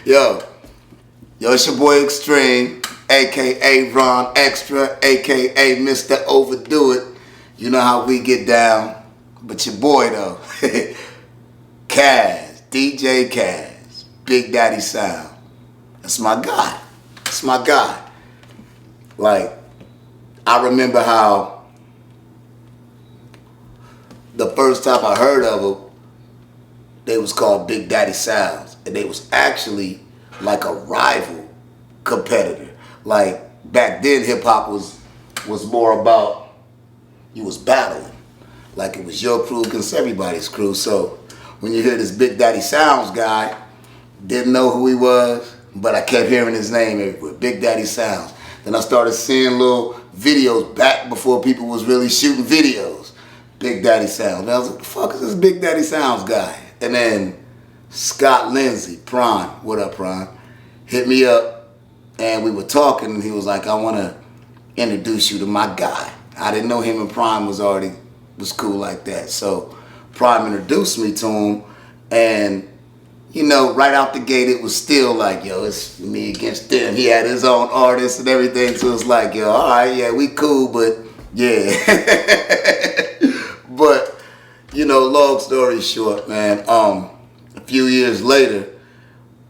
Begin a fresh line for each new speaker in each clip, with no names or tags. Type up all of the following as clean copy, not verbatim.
Yo, it's your boy Extreme, aka Ron Extra, aka Mr. Overdo It. You know how we get down. But your boy though, Kaz, DJ Kaz, Big Daddy Sound. That's my guy. That's my guy. Like, I remember how the first time I heard of them, they was called Big Daddy Sounds. And they was actually like a rival competitor. Like, back then hip hop was more about, you was battling. Like, it was your crew against everybody's crew. So when you hear this Big Daddy Sounds guy, didn't know who he was, but I kept hearing his name everywhere, Big Daddy Sounds. Then I started seeing little videos back before people was really shooting videos. Big Daddy Sounds. And I was like, the fuck is this Big Daddy Sounds guy? And then Scott Lindsay, Prime, what up Prime, hit me up and we were talking and he was like, I want to introduce you to my guy. I didn't know him and Prime was cool like that. So Prime introduced me to him and you know, right out the gate, it was still like, yo, it's me against them. He had his own artists and everything, so it's like, yo, all right, yeah, we cool, but yeah. But, you know, long story short, man, a few years later,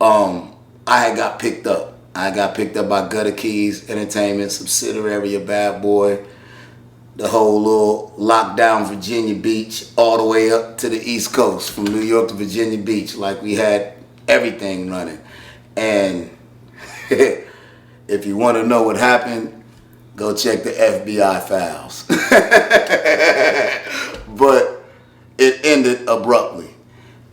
I had got picked up. I got picked up by Gutter Keys Entertainment, subsidiary of Bad Boy. The whole little lockdown Virginia Beach all the way up to the East Coast, from New York to Virginia Beach. Like, we had everything running. And if you want to know what happened, go check the FBI files. But it ended abruptly.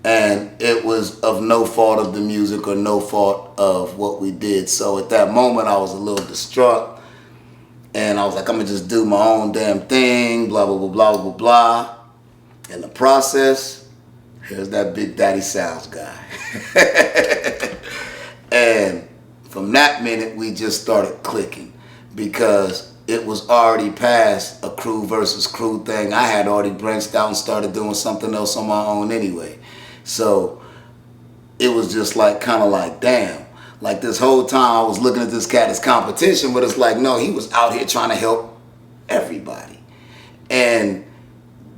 And it was of no fault of the music or no fault of what we did. So at that moment, I was a little distraught. And I was like, I'm going to just do my own damn thing, blah, blah, blah, blah, blah, blah. In the process, here's that Big Daddy Sounds guy. And from that minute, we just started clicking because it was already past a crew versus crew thing. I had already branched out and started doing something else on my own anyway. So it was just like, kind of like, damn. Like, this whole time I was looking at this cat as competition, but it's like, no, he was out here trying to help everybody. And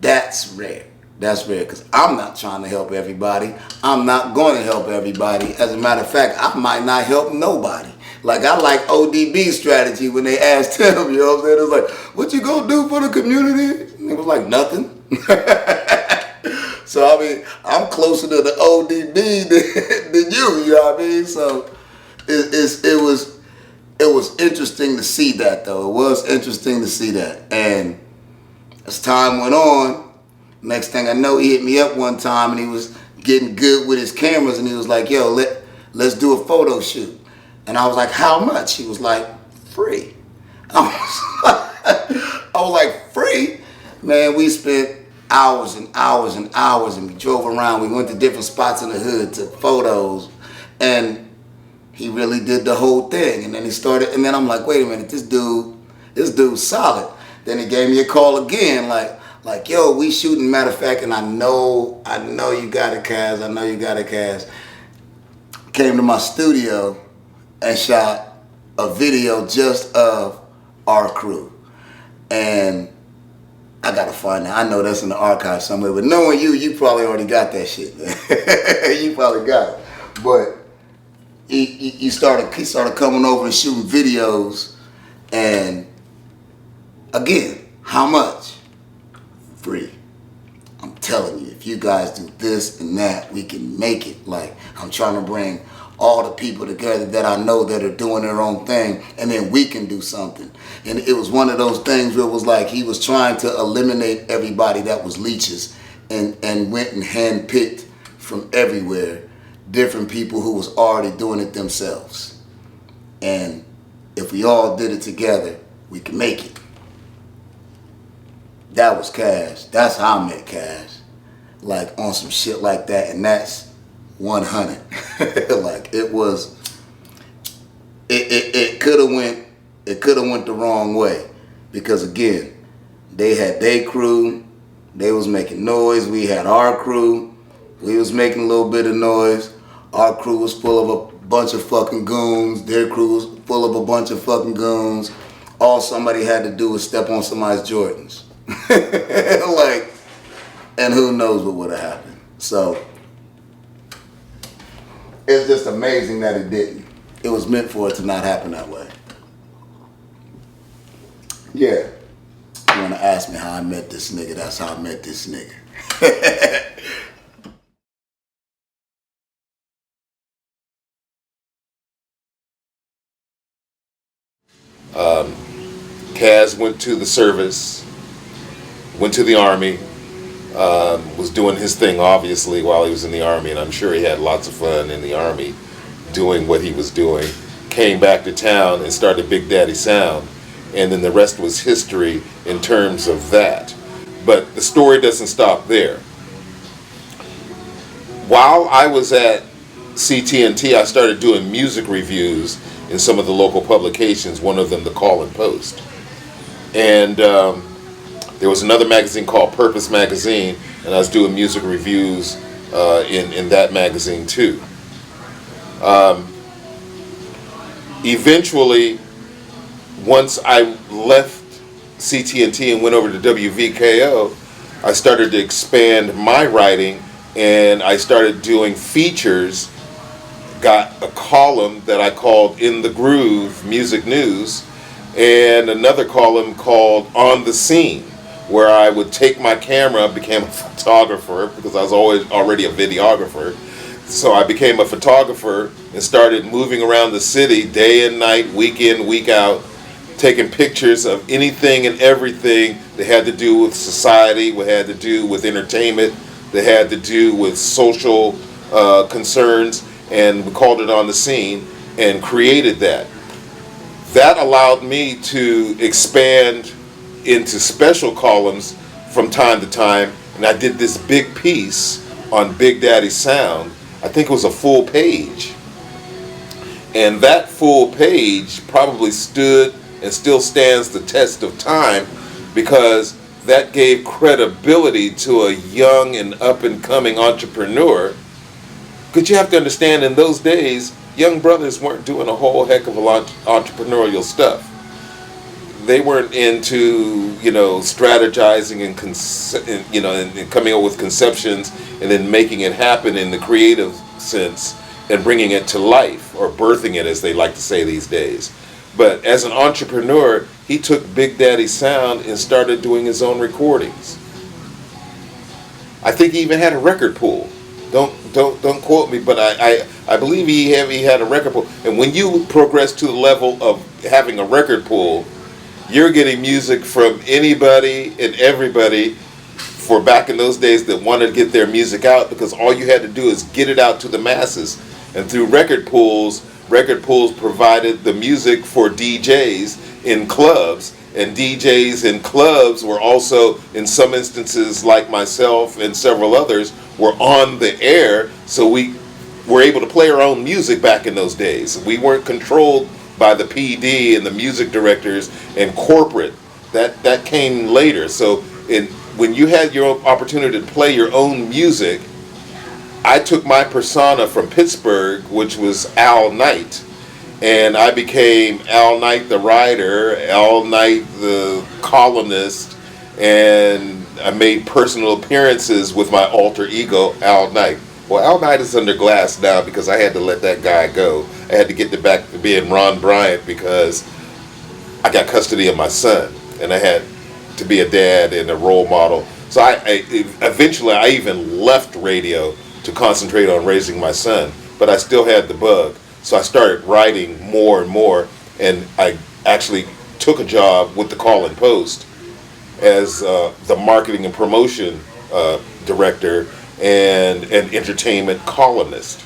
that's rare. That's rare because I'm not trying to help everybody. I'm not going to help everybody. As a matter of fact, I might not help nobody. Like, I like ODB's strategy when they asked him, you know what I'm saying? It was like, what you gonna do for the community? And it was like, nothing. So, I mean, I'm closer to the ODB than you know what I mean? So, it was interesting to see that though. It was interesting to see that. And as time went on, next thing I know, he hit me up one time and he was getting good with his cameras and he was like, yo, let's do a photo shoot. And I was like, how much? He was like, free. I was like, free? Man, we spent hours and hours and hours and we drove around. We went to different spots in the hood, took photos, and he really did the whole thing. And then he started, and then I'm like, wait a minute, this dude's solid. Then he gave me a call again, like, yo, we shooting, matter of fact, and I know you got it, Kaz, I know you got it, Kaz. Came to my studio and shot a video just of our crew. And I gotta find that. I know that's in the archive somewhere, but knowing you probably already got that shit, man. You probably got it. But he started coming over and shooting videos, and again, how much? Free. I'm telling you, if you guys do this and that, we can make it. Like, I'm trying to bring all the people together that I know that are doing their own thing, and then we can do something. And it was one of those things where it was like he was trying to eliminate everybody that was leeches and went and handpicked from everywhere different people who was already doing it themselves. And if we all did it together, we can make it. That was Kaz. That's how I met Kaz. Like, on some shit like that, and that's 100. Like, it was, it could have went the wrong way, because again, they had their crew, they was making noise, we had our crew, we was making a little bit of noise. Our crew was full of a bunch of fucking goons. Their crew's full of a bunch of fucking goons. All somebody had to do was step on somebody's Jordans. Like, and who knows what would have happened. So, it's just amazing that it didn't. It was meant for it to not happen that way. Yeah. You want to ask me how I met this nigga? That's how I met this nigga.
Kaz went to the service, went to the Army, was doing his thing obviously while he was in the Army, and I'm sure he had lots of fun in the Army doing what he was doing. Came back to town and started Big Daddy Sound, and then the rest was history in terms of that. But the story doesn't stop there. While I was at CTNT, I started doing music reviews in some of the local publications, one of them the Call and Post. And there was another magazine called Purpose Magazine, and I was doing music reviews in that magazine too. Eventually, once I left CTNT and went over to WVKO, I started to expand my writing, and I started doing features. Got a column that I called In the Groove Music News, and another column called On the Scene, where I would take my camera, became a photographer because I was already a videographer. So I became a photographer and started moving around the city day and night, week in, week out, taking pictures of anything and everything that had to do with society, what had to do with entertainment, that had to do with social concerns, and we called it On the Scene and created that. That allowed me to expand into special columns from time to time, and I did this big piece on Big Daddy Sound. I think it was a full page. And that full page probably stood and still stands the test of time because that gave credibility to a young and up-and-coming entrepreneur. Because you have to understand, in those days, young brothers weren't doing a whole heck of a lot of entrepreneurial stuff. They weren't into, strategizing and coming up with conceptions and then making it happen in the creative sense and bringing it to life, or birthing it, as they like to say these days. But as an entrepreneur, he took Big Daddy Sound and started doing his own recordings. I think he even had a record pool. Don't quote me, but I believe he had a record pool. And when you progress to the level of having a record pool, you're getting music from anybody and everybody for back in those days that wanted to get their music out, because all you had to do is get it out to the masses. And through record pools provided the music for DJs in clubs. And DJs in clubs were also, in some instances, like myself and several others, were on the air, so we were able to play our own music back in those days. We weren't controlled by the PD and the music directors and corporate. That came later. So when you had your opportunity to play your own music, I took my persona from Pittsburgh, which was Al Knight, and I became Al Knight the writer, Al Knight the columnist, and I made personal appearances with my alter ego, Al Knight. Well, Al Knight is under glass now because I had to let that guy go. I had to get back to being Ron Bryant because I got custody of my son, and I had to be a dad and a role model. So eventually I even left radio to concentrate on raising my son, but I still had the bug. So I started writing more and more, and I actually took a job with the Call and Post as the marketing and promotion director and an entertainment columnist.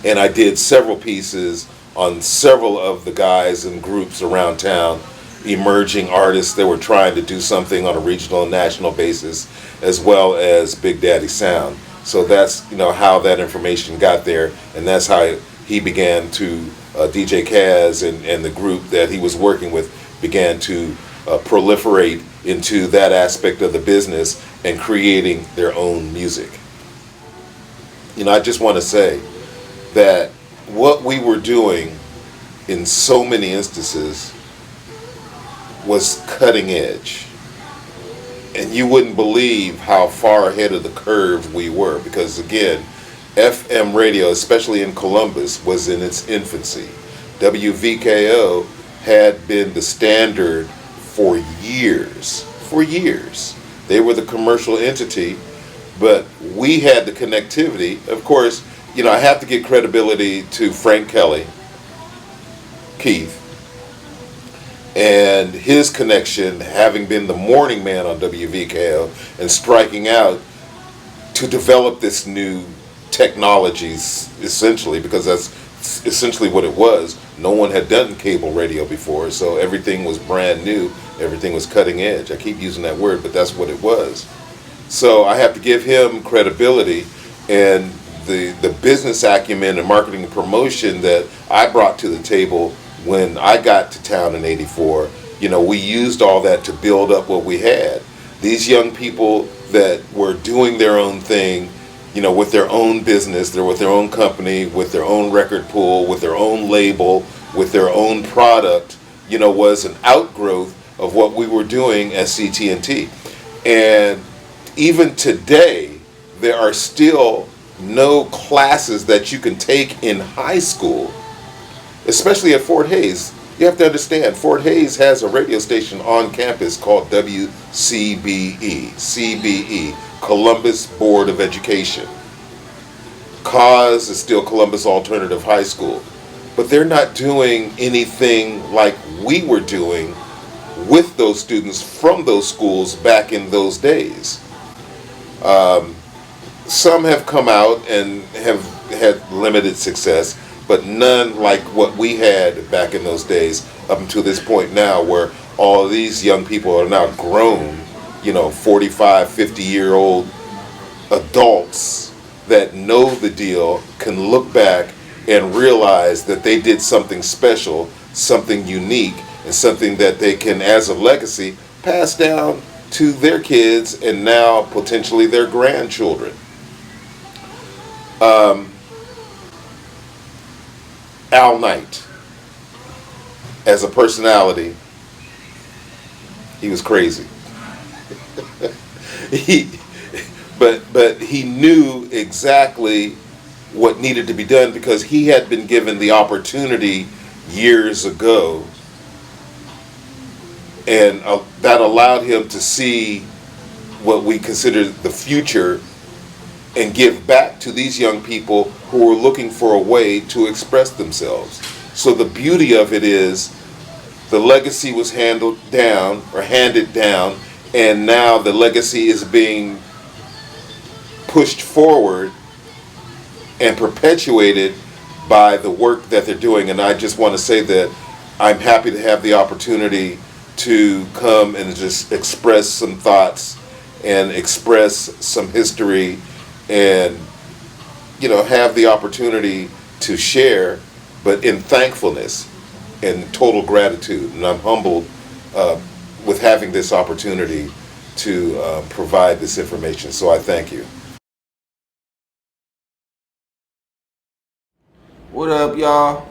And I did several pieces on several of the guys and groups around town, emerging artists that were trying to do something on a regional and national basis, as well as Big Daddy Sound. So that's how that information got there, and that's how he began to DJ Kaz and the group that he was working with began to proliferate into that aspect of the business and creating their own music. I just want to say that what we were doing in so many instances was cutting edge. And you wouldn't believe how far ahead of the curve we were, because again, FM radio, especially in Columbus, was in its infancy. WVKO had been the standard for years. For years. They were the commercial entity, but we had the connectivity. Of course, you know, I have to give credibility to Frank Kelly, Keith, and his connection, having been the morning man on WVKO and striking out to develop this new technologies, essentially, because that's essentially what it was. No one had done cable radio before, so everything was brand new, everything was cutting edge. I keep using that word, but that's what it was. So I have to give him credibility, and the business acumen and marketing and promotion that I brought to the table when I got to town in '84. You know, we used all that to build up what we had. These young people that were doing their own thing, you know, with their own business, they're with their own company, with their own record pool, with their own label, with their own product, you know, was an outgrowth of what we were doing at CT&T. And even today, there are still no classes that you can take in high school, especially at Fort Hays. You have to understand, Fort Hays has a radio station on campus called CBE, Columbus Board of Education. CAUS is still Columbus Alternative High School. But they're not doing anything like we were doing with those students from those schools back in those days. Some have come out and have had limited success, but none like what we had back in those days up until this point now, where all of these young people are now grown, you know, 45, 50-year-old adults that know the deal, can look back and realize that they did something special, something unique, and something that they can, as a legacy, pass down to their kids and now potentially their grandchildren. Al Knight, as a personality, he was crazy. But he knew exactly what needed to be done, because he had been given the opportunity years ago, and that allowed him to see what we consider the future and give back to these young people who were looking for a way to express themselves. So the beauty of it is the legacy was handed down, and now the legacy is being pushed forward and perpetuated by the work that they're doing. And I just want to say that I'm happy to have the opportunity to come and just express some thoughts and express some history, and, you know, have the opportunity to share, but in thankfulness and total gratitude. And I'm humbled with having this opportunity to provide this information. So I thank you.
What up, y'all?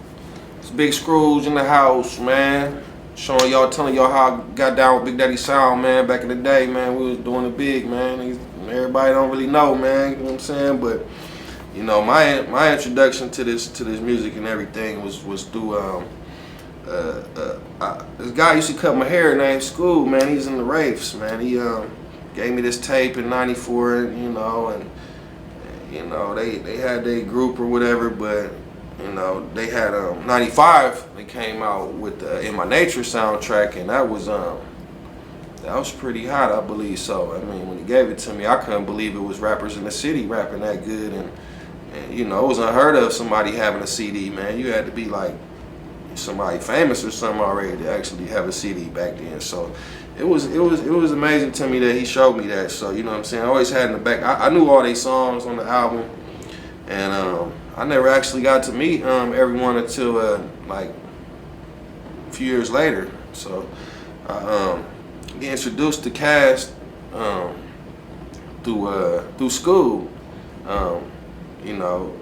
It's Big Scrooge in the house, man. Showing y'all, telling y'all how I got down with Big Daddy Sound, man. Back in the day, man, we was doing it big, man. Everybody don't really know, man. You know what I'm saying? But you know, my introduction to this music and everything was through this guy used to cut my hair named Scoob, man. He's in the Wraiths, man. He gave me this tape in '94, and they had their group or whatever, but you know, they had '95. They came out with the In My Nature soundtrack, and that was pretty hot, I believe. So I mean, when he gave it to me, I couldn't believe it was rappers in the city rapping that good, and you know, it was unheard of somebody having a CD, man. You had to be like somebody famous or something already to actually have a CD back then. So it was amazing to me that he showed me that. So you know what I'm saying, I always had in the back. I knew all these songs on the album, and I never actually got to meet everyone until like a few years later. So I get introduced to Cast through Scoob. You know,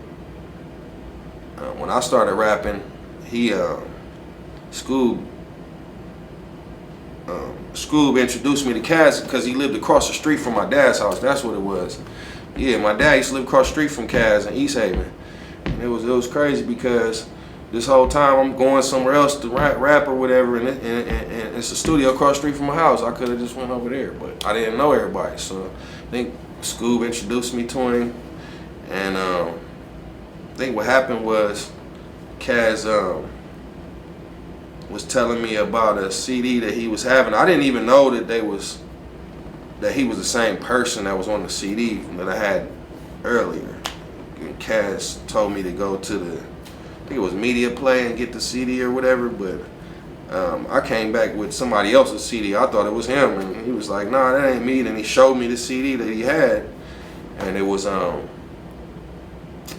when I started rapping, he Scoob Scoob introduced me to Kaz because he lived across the street from my dad's house. That's what it was. Yeah, my dad used to live across the street from Kaz in East Haven, and it was crazy because this whole time I'm going somewhere else to rap or whatever, and it's a studio across the street from my house. I could have just went over there, but I didn't know everybody, so I think Scoob introduced me to him, and I think what happened was Kaz was telling me about a CD that he was having. I didn't even know that he was the same person that was on the CD that I had earlier. And Kaz told me to go to I think it was Media Play and get the CD or whatever, but I came back with somebody else's CD. I thought it was him, and he was like, "Nah, that ain't me." And he showed me the CD that he had, and it was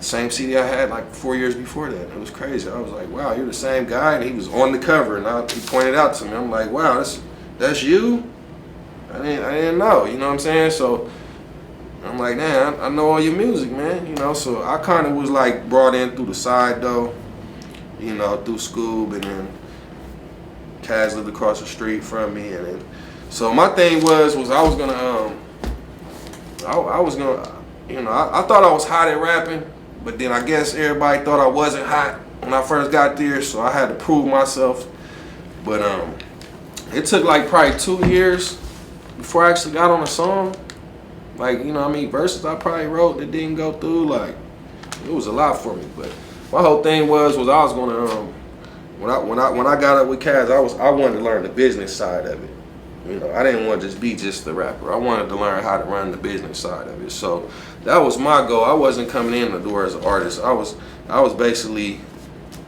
same CD I had like 4 years before that. It was crazy. I was like, "Wow, you're the same guy." And he was on the cover, and he pointed out to me. I'm like, "Wow, that's you." I didn't know. You know what I'm saying? So I'm like, "Man, I know all your music, man." You know, so I kind of was like brought in through the side though. You know, through Scoob, and then Kaz lived across the street from me, and then so my thing was I was gonna you know, I thought I was hot at rapping. But then I guess everybody thought I wasn't hot when I first got there, so I had to prove myself. But it took like probably 2 years before I actually got on a song. Like, you know how many verses I probably wrote that didn't go through? Like, it was a lot for me. But my whole thing was I was gonna when I got up with Kaz, I wanted to learn the business side of it. You know, I didn't want to just be just the rapper. I wanted to learn how to run the business side of it. So that was my goal. I wasn't coming in the door as an artist. I was basically,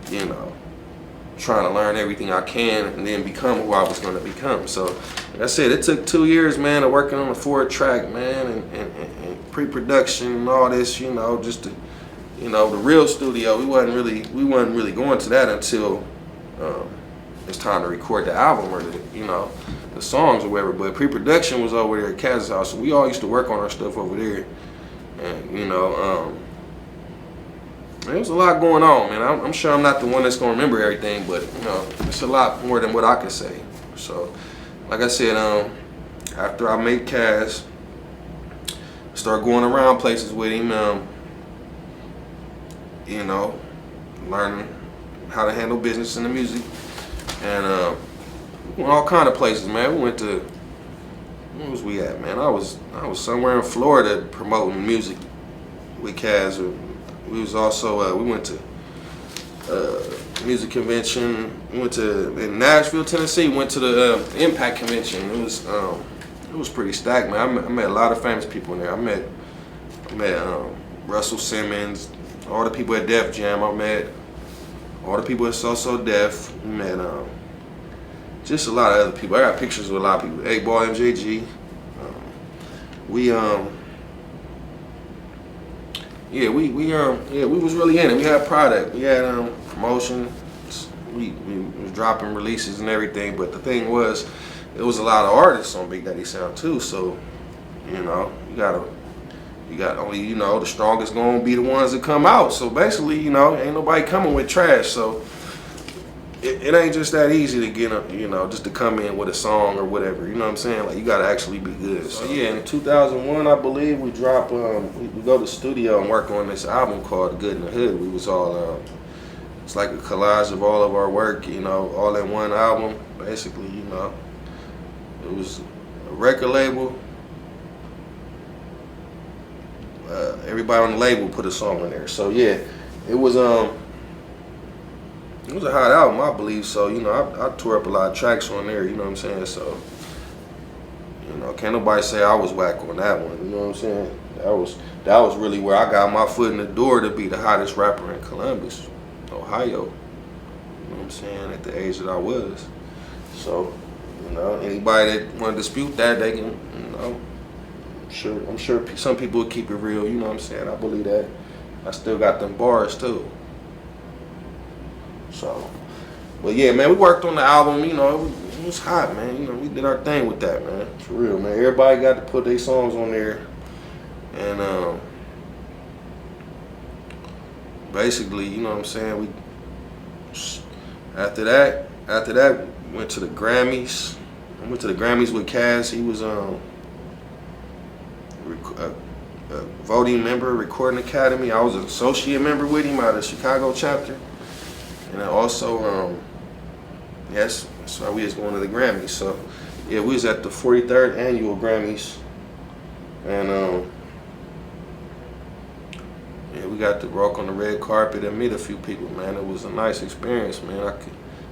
you know, trying to learn everything I can and then become who I was going to become. So like I said, it took 2 years, man, of working on a 4-track, man, and pre-production and all this, you know, just to, you know, the real studio. We wasn't really going to that until it's time to record the album or the songs or whatever. But pre-production was over there at Kaz's house, so we all used to work on our stuff over there. And you know, there was a lot going on, man. I'm sure I'm not the one that's gonna remember everything, but you know, it's a lot more than what I can say. So, like I said, after I made Kaz, start going around places with him, you know, learning how to handle business in the music, and we went all kind of places, man. We went to, where was we at, man? I was somewhere in Florida promoting music with Kaz. We was also we went to music convention. We went to in Nashville, Tennessee. We went to the Impact convention. It was pretty stacked, man. I met a lot of famous people in there. I met Russell Simmons, all the people at Def Jam. I met all the people at So Def. We met just a lot of other people. I got pictures with a lot of people. 8Ball, MJG. We was really in it. We had product. We had promotion. We was dropping releases and everything. But the thing was, there was a lot of artists on Big Daddy Sound too. So, you know, you got only, you know, the strongest gonna be the ones that come out. So basically, you know, ain't nobody coming with trash. So it ain't just that easy to get, you know, just to come in with a song or whatever. You know what I'm saying? Like, you gotta actually be good. So yeah, in 2001, I believe, we dropped, we go to the studio and work on this album called Good in the Hood. We was all, it's like a collage of all of our work, you know, all in one album, basically, you know. It was a record label. Everybody on the label put a song in there. So yeah, it was a hot album, I believe. So, you know, I tore up a lot of tracks on there, you know what I'm saying? So, you know, can't nobody say I was whack on that one, you know what I'm saying? That was really where I got my foot in the door to be the hottest rapper in Columbus, Ohio. You know what I'm saying? At the age that I was. So, you know, anybody that want to dispute that, they can, you know, I'm sure some people would keep it real, you know what I'm saying? I believe that. I still got them bars too. So, but yeah, man, we worked on the album, you know, it was hot, man. You know, we did our thing with that, man. For real, man. Everybody got to put their songs on there. And basically, you know what I'm saying. After that, went to the Grammys. I went to the Grammys with Cass. He was a voting member, Recording Academy. I was an associate member with him out of the Chicago chapter, and I also yes, that's why we was going to the Grammys. So yeah, we was at the 43rd annual Grammys, and yeah, we got to walk on the red carpet and meet a few people, man. It was a nice experience, man.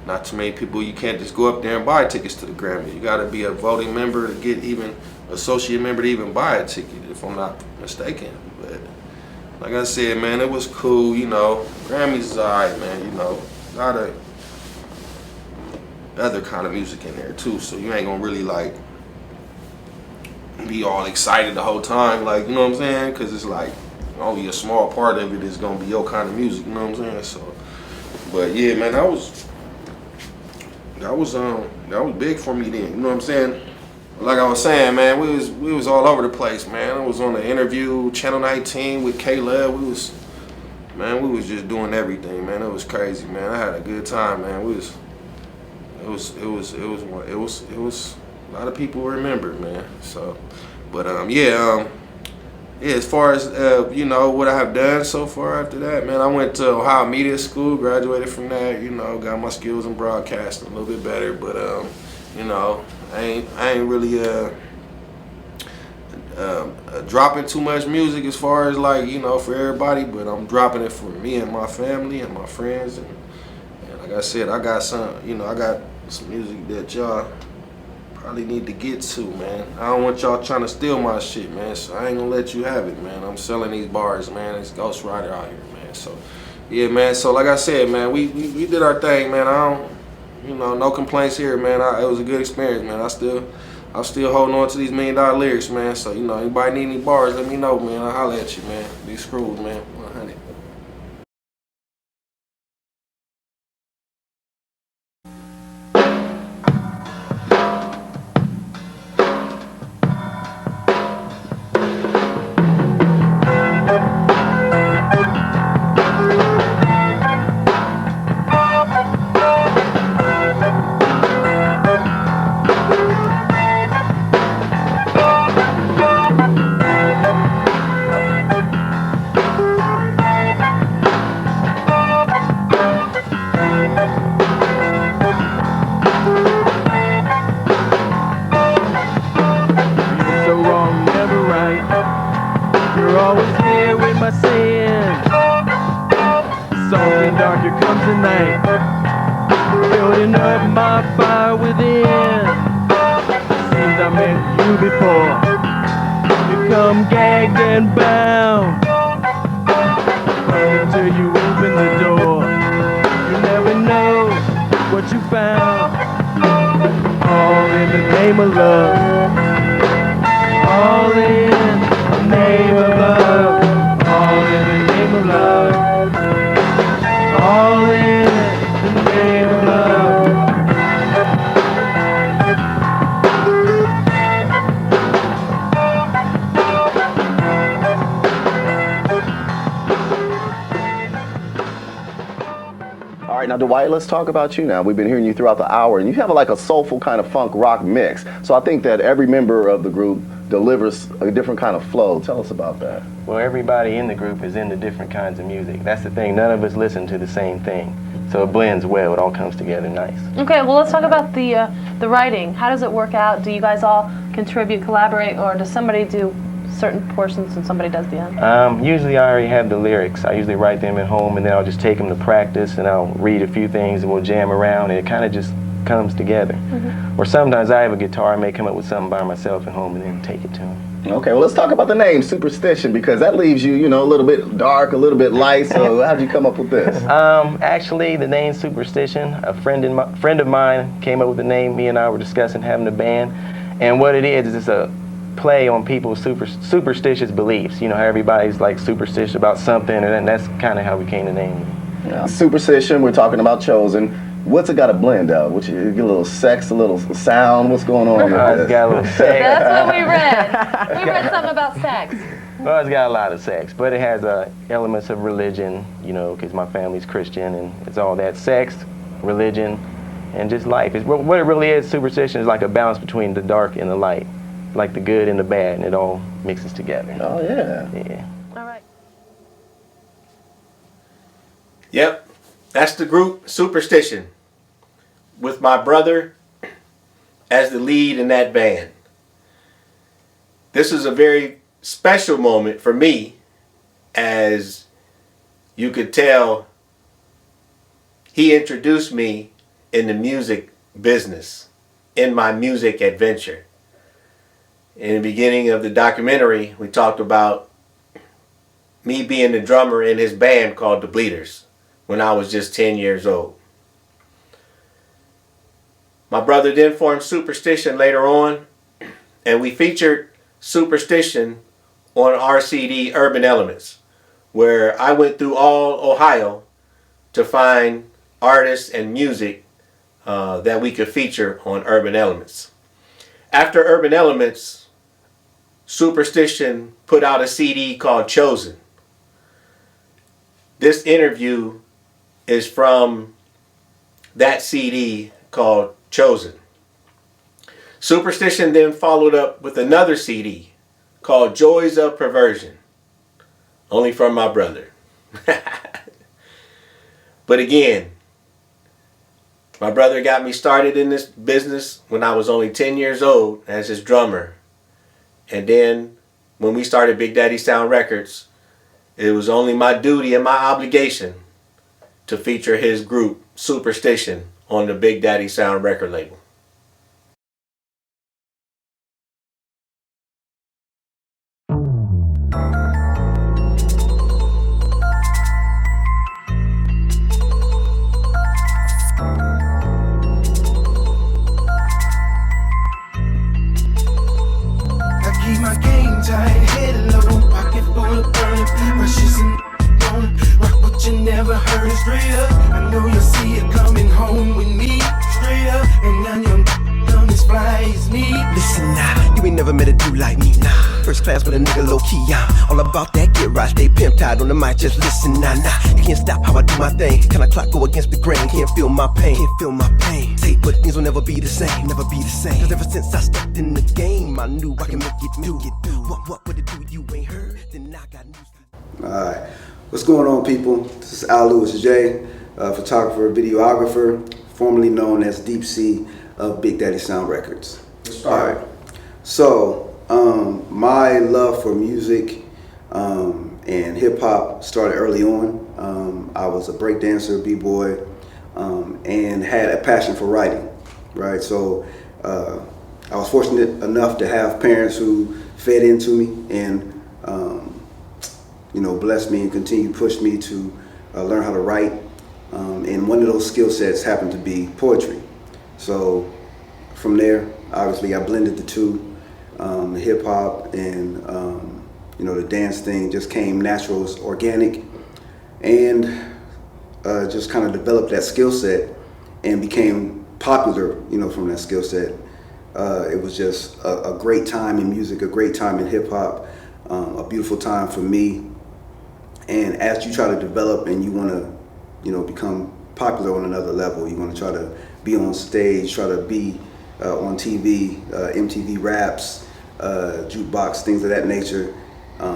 Not too many people, you can't just go up there and buy tickets to the Grammy. You gotta be a voting member to get even associate member to even buy a ticket, if I'm not mistaken. But like I said, man, it was cool, you know. Grammys is alright, man, you know. A lot of other kind of music in there too, so you ain't gonna really like be all excited the whole time, like, you know what I'm saying? Cause it's like only a small part of it is gonna be your kind of music, you know what I'm saying? So, but yeah, man, that was big for me then, you know what I'm saying? Like I was saying, man, we was all over the place, man. I was on the interview, Channel 19 with Caleb. We was just doing everything, man. It was crazy, man. I had a good time, man. It was a lot of people remember, man. So, but yeah, as far as you know, what I have done so far after that, man, I went to Ohio Media School, graduated from that, you know, got my skills in broadcasting a little bit better, but you know, I ain't really dropping too much music as far as like, you know, for everybody, but I'm dropping it for me and my family and my friends, and like I said, I got some music that y'all probably need to get to, man. I don't want y'all trying to steal my shit, man, so I ain't gonna let you have it, man. I'm selling these bars, man. It's Ghost Rider out here, man. So yeah, man, so like I said, man, we did our thing, man. I don't, you know, no complaints here, man. It was a good experience, man. I'm still holding on to these $1 million lyrics, man. So, you know, anybody need any bars, let me know, man. I'll holler at you, man. These screws, man. 100.
Now, Dwight, let's talk about you now. We've been hearing you throughout the hour, and you have like a soulful kind of funk rock mix. So I think that every member of the group delivers a different kind of flow. Tell us about that.
Well, everybody in the group is into different kinds of music. That's the thing. None of us listen to the same thing. So it blends well. It all comes together nice. Okay, well, let's talk about the writing. How does it work out? Do you guys all contribute, collaborate, or does somebody do certain portions and somebody does the end? Usually I already have the lyrics. I usually write them at home, and then I'll just take them to practice, and I'll read a few things, and we'll jam around, and it kind of just comes together. Or sometimes I have a guitar, I may come up with something by myself at home and then take it to them.
Okay, well, let's talk about the name Superstition, because that leaves you, you know, a little bit dark, a little bit light. So how'd you come up with this?
Actually, the name Superstition, a friend of mine came up with the name. Me and I were discussing having a band, and what it is it's a play on people's superstitious beliefs. You know how everybody's like superstitious about something, and that's kind of how we came to name it.
Yeah. Superstition, we're talking about Chosen. What's it got to blend out? What you get a little sex, a little sound? What's going on?
It's got a little sex.
That's what we read. We read something about sex.
Well, it's got a lot of sex, but it has elements of religion, you know, because my family's Christian, and it's all that sex, religion, and just life. What it really is, superstition is like a balance between the dark and the light, like the good and the bad, and it all mixes together.
Oh, yeah.
Yeah.
All right.
Yep, that's the group Superstition, with my brother as the lead in that band. This is a very special moment for me, as you could tell he introduced me in the music business, in my music adventure. In the beginning of the documentary, we talked about me being the drummer in his band called The Bleeders when I was just 10 years old. My brother then formed Superstition later on, and we featured Superstition on our CD Urban Elements, where I went through all Ohio to find artists and music that we could feature on Urban Elements. After Urban Elements, Superstition put out a CD called Chosen. This interview is from that CD called Chosen. Superstition then followed up with another CD called Joys of Perversion, only from my brother. But again, my brother got me started in this business when I was only 10 years old as his drummer. And then when we started Big Daddy Sound Records, it was only my duty and my obligation to feature his group, Superstition, on the Big Daddy Sound record label.
Never heard it straight up. I know you'll see it coming home with me. Straight up, and none your dumb as fly as me.
Listen now, you ain't never met a dude like me, nah. First class with a nigga low key, I'm all about that get right. Stay pimped out on the mic, just listen now, nah. You can't stop how I do my thing. Can I clock go against the grain? Can't feel my pain, can't feel my pain. Say, but things will never be the same, never be the same. Cause ever since I stepped in the game, I knew I can make it do. What would it do you ain't heard? Then I got news.
Alright. What's going on, people? This is Al Lewis J, photographer, videographer, formerly known as Deep C of Big Daddy Sound Records. Alright, so my love for music and hip hop started early on. I was a break dancer, b-boy, and had a passion for writing, right? So I was fortunate enough to have parents who fed into me and you know, blessed me and continued to push me to learn how to write. And one of those skill sets happened to be poetry. So from there, obviously, I blended the two. Hip hop and you know, the dance thing just came natural, it's organic, and just kind of developed that skill set and became popular. You know, from that skill set, it was just a great time in music, a great time in hip hop, a beautiful time for me. And as you try to develop and you want to, you know, become popular on another level, you want to try to be on stage, try to be on TV, MTV Raps, jukebox, things of that nature.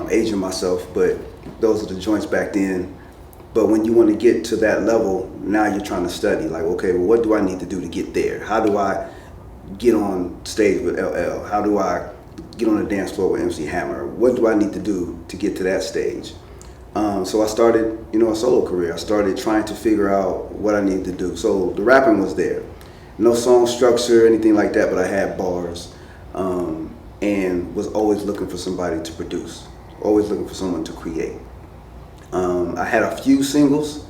Aging myself, but those are the joints back then. But when you want to get to that level, now you're trying to study. Like, okay, well, what do I need to do to get there? How do I get on stage with LL? How do I get on the dance floor with MC Hammer? What do I need to do to get to that stage? So I started, you know, a solo career. I started trying to figure out what I needed to do. So the rapping was there. No song structure, anything like that, but I had bars, and was always looking for somebody to produce, always looking for someone to create. I had a few singles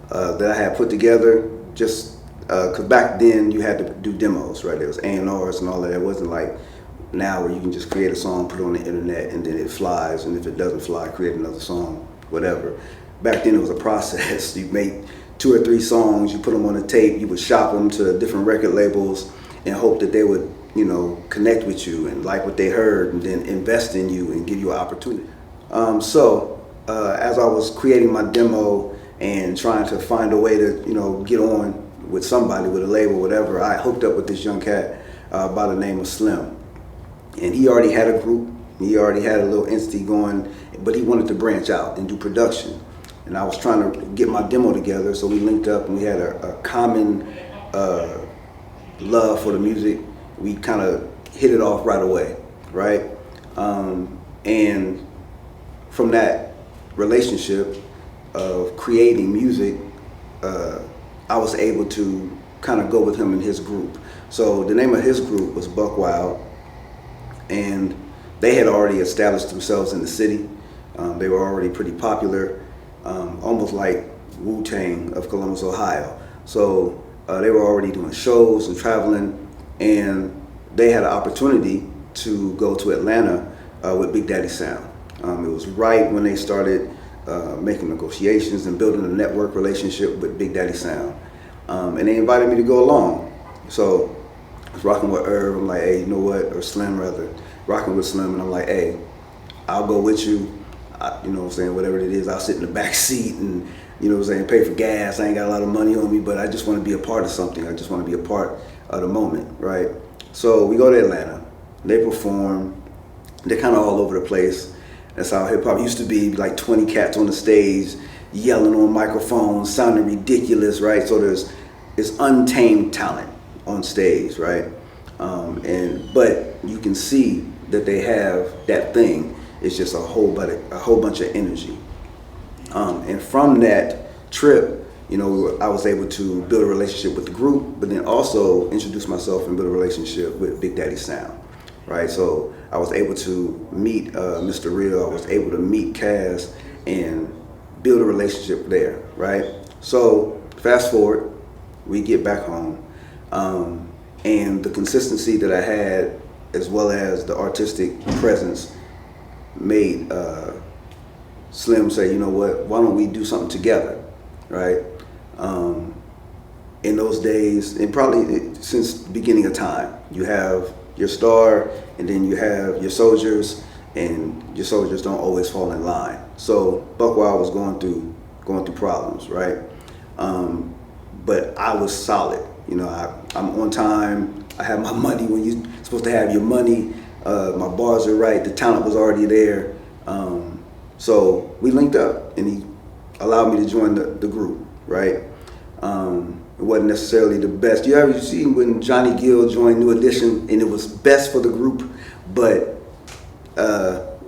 that I had put together just because back then you had to do demos, right? There was A&Rs and all that. It wasn't like now where you can just create a song, put it on the internet, and then it flies, and if it doesn't fly, create another song. Whatever. Back then it was a process. You make 2 or 3 songs, you put them on a tape, you would shop them to different record labels and hope that they would, you know, connect with you and like what they heard and then invest in you and give you an opportunity. As I was creating my demo and trying to find a way to, get on with somebody, with a label, whatever, I hooked up with this young cat by the name of Slim. And he already had a group, he already had a little entity going, but he wanted to branch out and do production. And I was trying to get my demo together, so we linked up and we had a common love for the music. We kind of hit it off right away, right? And from that relationship of creating music, I was able to kind of go with him in his group. So the name of his group was Buck Wild, and they had already established themselves in the city. They were already pretty popular, almost like Wu-Tang of Columbus, Ohio. So they were already doing shows and traveling, and they had an opportunity to go to Atlanta with Big Daddy Sound. It was right when they started making negotiations and building a network relationship with Big Daddy Sound. And they invited me to go along. So I was rocking with Irv. I'm like, hey, you know what? Or Slim, rather. Rocking with Slim, and I'm like, hey, I'll go with you. You know what I'm saying? Whatever it is, I'll sit in the back seat and, you know what I'm saying, pay for gas. I ain't got a lot of money on me, but I just want to be a part of something. I just want to be a part of the moment, right? So we go to Atlanta. They perform. They're kind of all over the place. That's how hip hop used to be, like 20 cats on the stage, yelling on microphones, sounding ridiculous, right? So there's untamed talent on stage, right? But you can see that they have that thing. It's just a whole bunch of energy. And from that trip, I was able to build a relationship with the group, but then also introduce myself and build a relationship with Big Daddy Sound, right? So I was able to meet Mr. Real, I was able to meet Kaz and build a relationship there, right? So fast forward, we get back home, and the consistency that I had, as well as the artistic presence, made Slim say, you know what, why don't we do something together, right? In those days, and probably since the beginning of time, you have your star, and then you have your soldiers, and your soldiers don't always fall in line. So Buck Wild was going through problems, right? But I was solid. I'm on time. I have my money when you're supposed to have your money. My bars are right. The talent was already there. So we linked up, and he allowed me to join the group, right? It wasn't necessarily the best. You ever see when Johnny Gill joined New Edition, and it was best for the group, but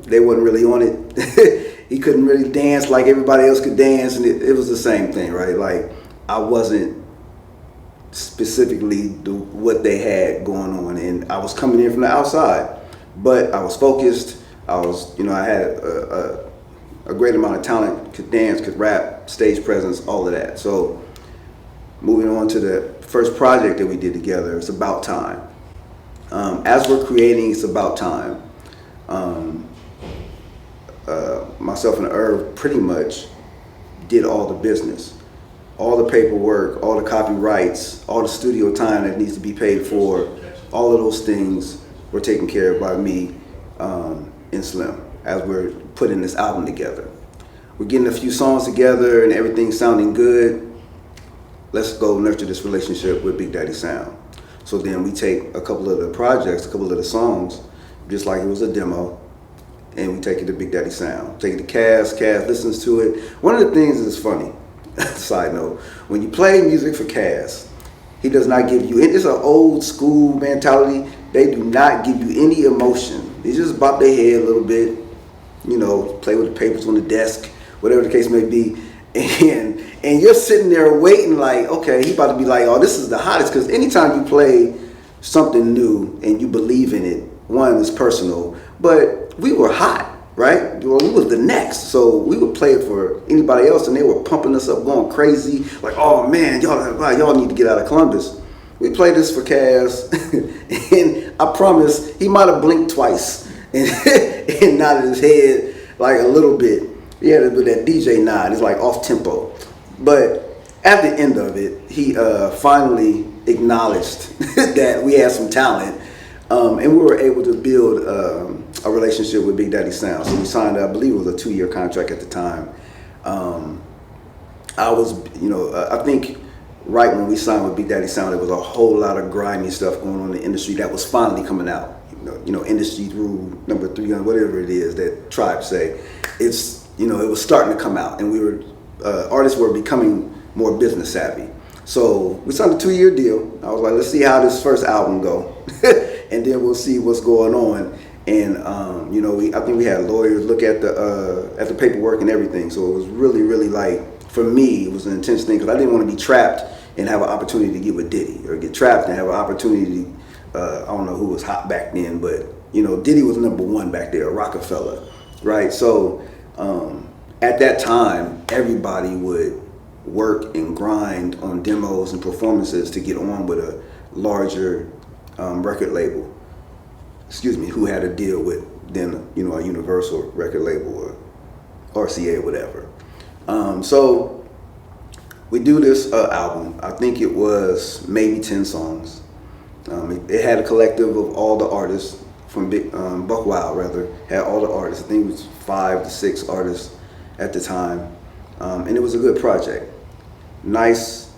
they wasn't really on it. He couldn't really dance like everybody else could dance, and it was the same thing, right? Like, I wasn't specifically what they had going on, and I was coming in from the outside, but I was focused. I had a great amount of talent, could dance, could rap, stage presence, all of that. So moving on to the first project that we did together, it's About Time. As we're creating It's About Time, myself and Irv pretty much did all the business, all the paperwork, all the copyrights, all the studio time that needs to be paid for. All of those things were taken care of by me and Slim as we're putting this album together. We're getting a few songs together and everything's sounding good. Let's go nurture this relationship with Big Daddy Sound. So then we take a couple of the projects, a couple of the songs, just like it was a demo, and we take it to Big Daddy Sound. Take it to Kaz listens to it. One of the things that's funny, side note, when you play music for Kaz, he does not give you, it's an old school mentality, they do not give you any emotion. They just bop their head a little bit, play with the papers on the desk, whatever the case may be. And you're sitting there waiting like, okay, he about to be like, oh, this is the hottest. Because anytime you play something new and you believe in it, one, is personal. But we were hot, right? Well, we was the next. So we would play it for anybody else, and they were pumping us up, going crazy. Like, oh, man, y'all need to get out of Columbus. We played this for Kaz, and I promise he might have blinked twice and nodded his head like a little bit. Yeah, with that DJ nod, it's like off tempo. But at the end of it, he finally acknowledged that we had some talent, and we were able to build a relationship with Big Daddy Sound. So we signed, I believe it was a 2-year contract at the time. I was, I think right when we signed with Big Daddy Sound, there was a whole lot of grimy stuff going on in the industry that was finally coming out. Industry rule number 3, whatever it is that Tribe say. It's, it was starting to come out, and we were, artists were becoming more business savvy. So we signed a 2-year deal. I was like, let's see how this first album go, and then we'll see what's going on. And I think we had lawyers look at the paperwork and everything. So it was really, really like, for me, it was an intense thing because I didn't want to be trapped and have an opportunity to get with Diddy, or get trapped and have an opportunity to, I don't know who was hot back then, but Diddy was number 1 back there, Rockefeller, right? So at that time, everybody would work and grind on demos and performances to get on with a larger record label. Who had a deal with then a Universal record label or RCA or whatever. So we do this album. I think it was maybe 10 songs. It had a collective of all the artists from Buck Wild, rather, had all the artists. I think it was 5 to 6 artists at the time. And it was a good project. Nice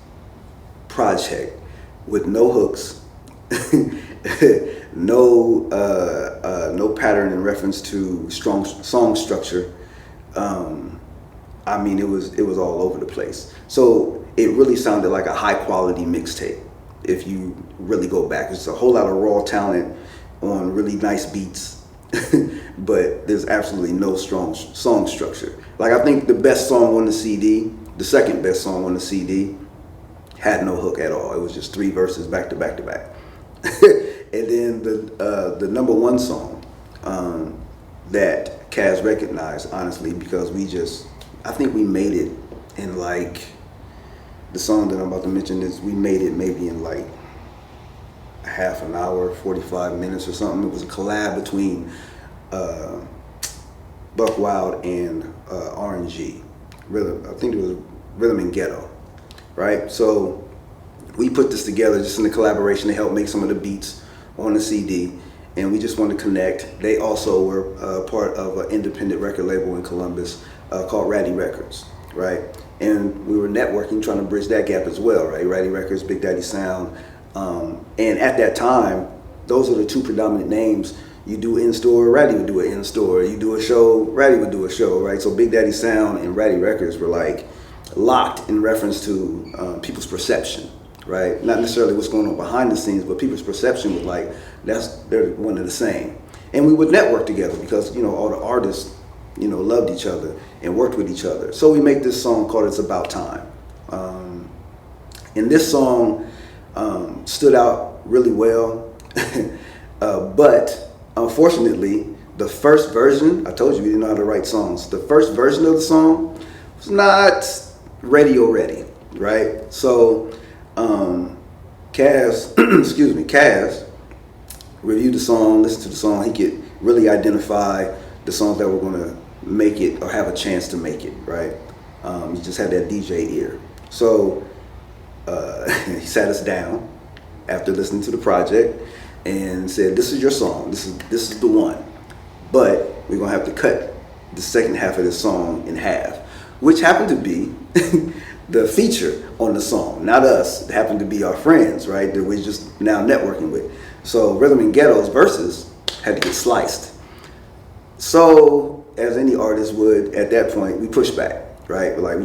project with no hooks, no pattern in reference to strong song structure. It was all over the place. So it really sounded like a high quality mixtape. If you really go back, it's a whole lot of raw talent on really nice beats, but there's absolutely no strong song structure. Like, I think the best song on the CD, the second best song on the CD, had no hook at all. It was just 3 verses back to back to back. And then the number 1 song that Kaz recognized, honestly, because I think we made it in like, the song that I'm about to mention is, we made it maybe in like half an hour, 45 minutes or something. It was a collab between Buck Wild and R&G. I think it was Rhythm and Ghetto, right? So we put this together just in the collaboration to help make some of the beats on the CD, and we just wanted to connect. They also were part of an independent record label in Columbus called Ratty Records, right? And we were networking, trying to bridge that gap as well, right? Ratty Records, Big Daddy Sound. And at that time, those are the 2 predominant names. You do in-store, Ratty would do an in-store. You do a show, Ratty would do a show, right? So Big Daddy Sound and Ratty Records were like locked in reference to people's perception, right? Not necessarily what's going on behind the scenes, but people's perception was like, they're one and the same. And we would network together because, all the artists, loved each other and worked with each other. So we make this song called It's About Time. And this song stood out really well, but unfortunately, the first version, I told you we didn't know how to write songs. The first version of the song was not radio ready, right? So Kaz, Kaz reviewed the song, listened to the song. He could really identify the songs that were going to make it or have a chance to make it, right? He just had that DJ ear. So he sat us down after listening to the project and said, this is your song, this is the one, but we're gonna have to cut the second half of this song in half, which happened to be the feature on the song, not us. It happened to be our friends, right, that we're just now networking with. So Rhythm and Ghetto's verses had to get sliced. So as any artist would at that point, we pushed back, right? We're like,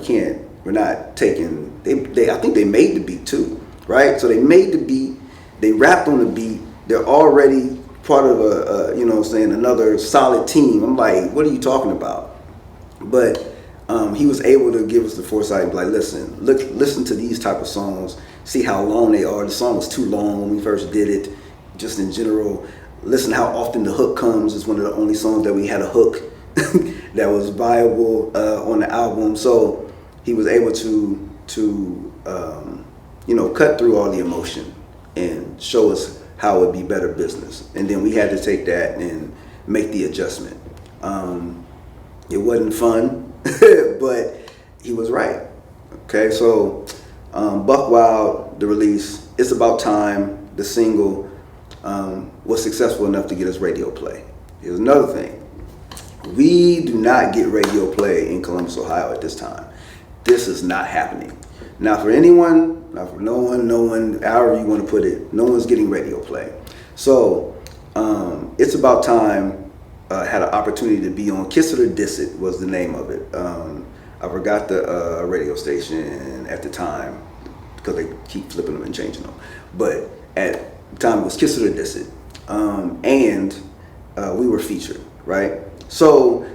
we're not taking, I think they made the beat too, right? So they made the beat, they rapped on the beat, they're already part of another solid team. I'm like, what are you talking about? But he was able to give us the foresight and be like, listen to these type of songs, see how long they are. The song was too long when we first did it, just in general. Listen how often the hook comes. It's one of the only songs that we had a hook that was viable on the album. So he was able to cut through all the emotion and show us how it would be better business. And then we had to take that and make the adjustment. It wasn't fun, but he was right. Okay, so Buck Wild, the release, It's About Time, the single, was successful enough to get us radio play. Here's another thing. We do not get radio play in Columbus, Ohio at this time. This is not happening. Now for anyone, not for no one, however you want to put it, no one's getting radio play. So it's about time. Had an opportunity to be on Kiss It or Diss It was the name of it. I forgot the radio station at the time because they keep flipping them and changing them. But at the time it was Kiss It or Diss It. And we were featured, right? So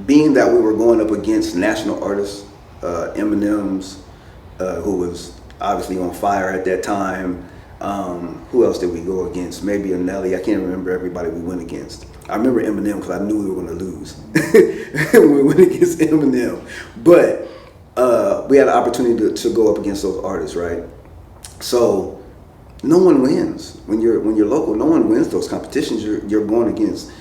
being that we were going up against national artists, Eminem's, who was obviously on fire at that time. Who else did we go against? Maybe a Nelly. I can't remember everybody we went against. I remember Eminem because I knew we were going to lose when we went against Eminem. But we had an opportunity to go up against those artists, right? So no one wins when you're local. No one wins those competitions. You're going against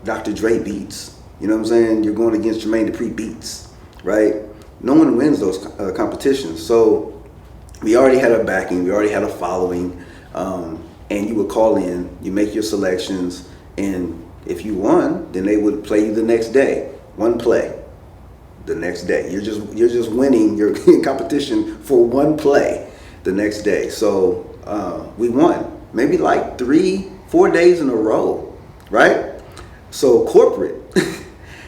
Dr. Dre beats. You know what I'm saying? You're going against Jermaine Dupri beats, right? No one wins those competitions. So we already had a backing. We already had a following. And you would call in, you make your selections, and if you won, then they would play you the next day. One play the next day. You're just winning your competition for one play the next day. So we won maybe like 3-4 days in a row, right? So corporate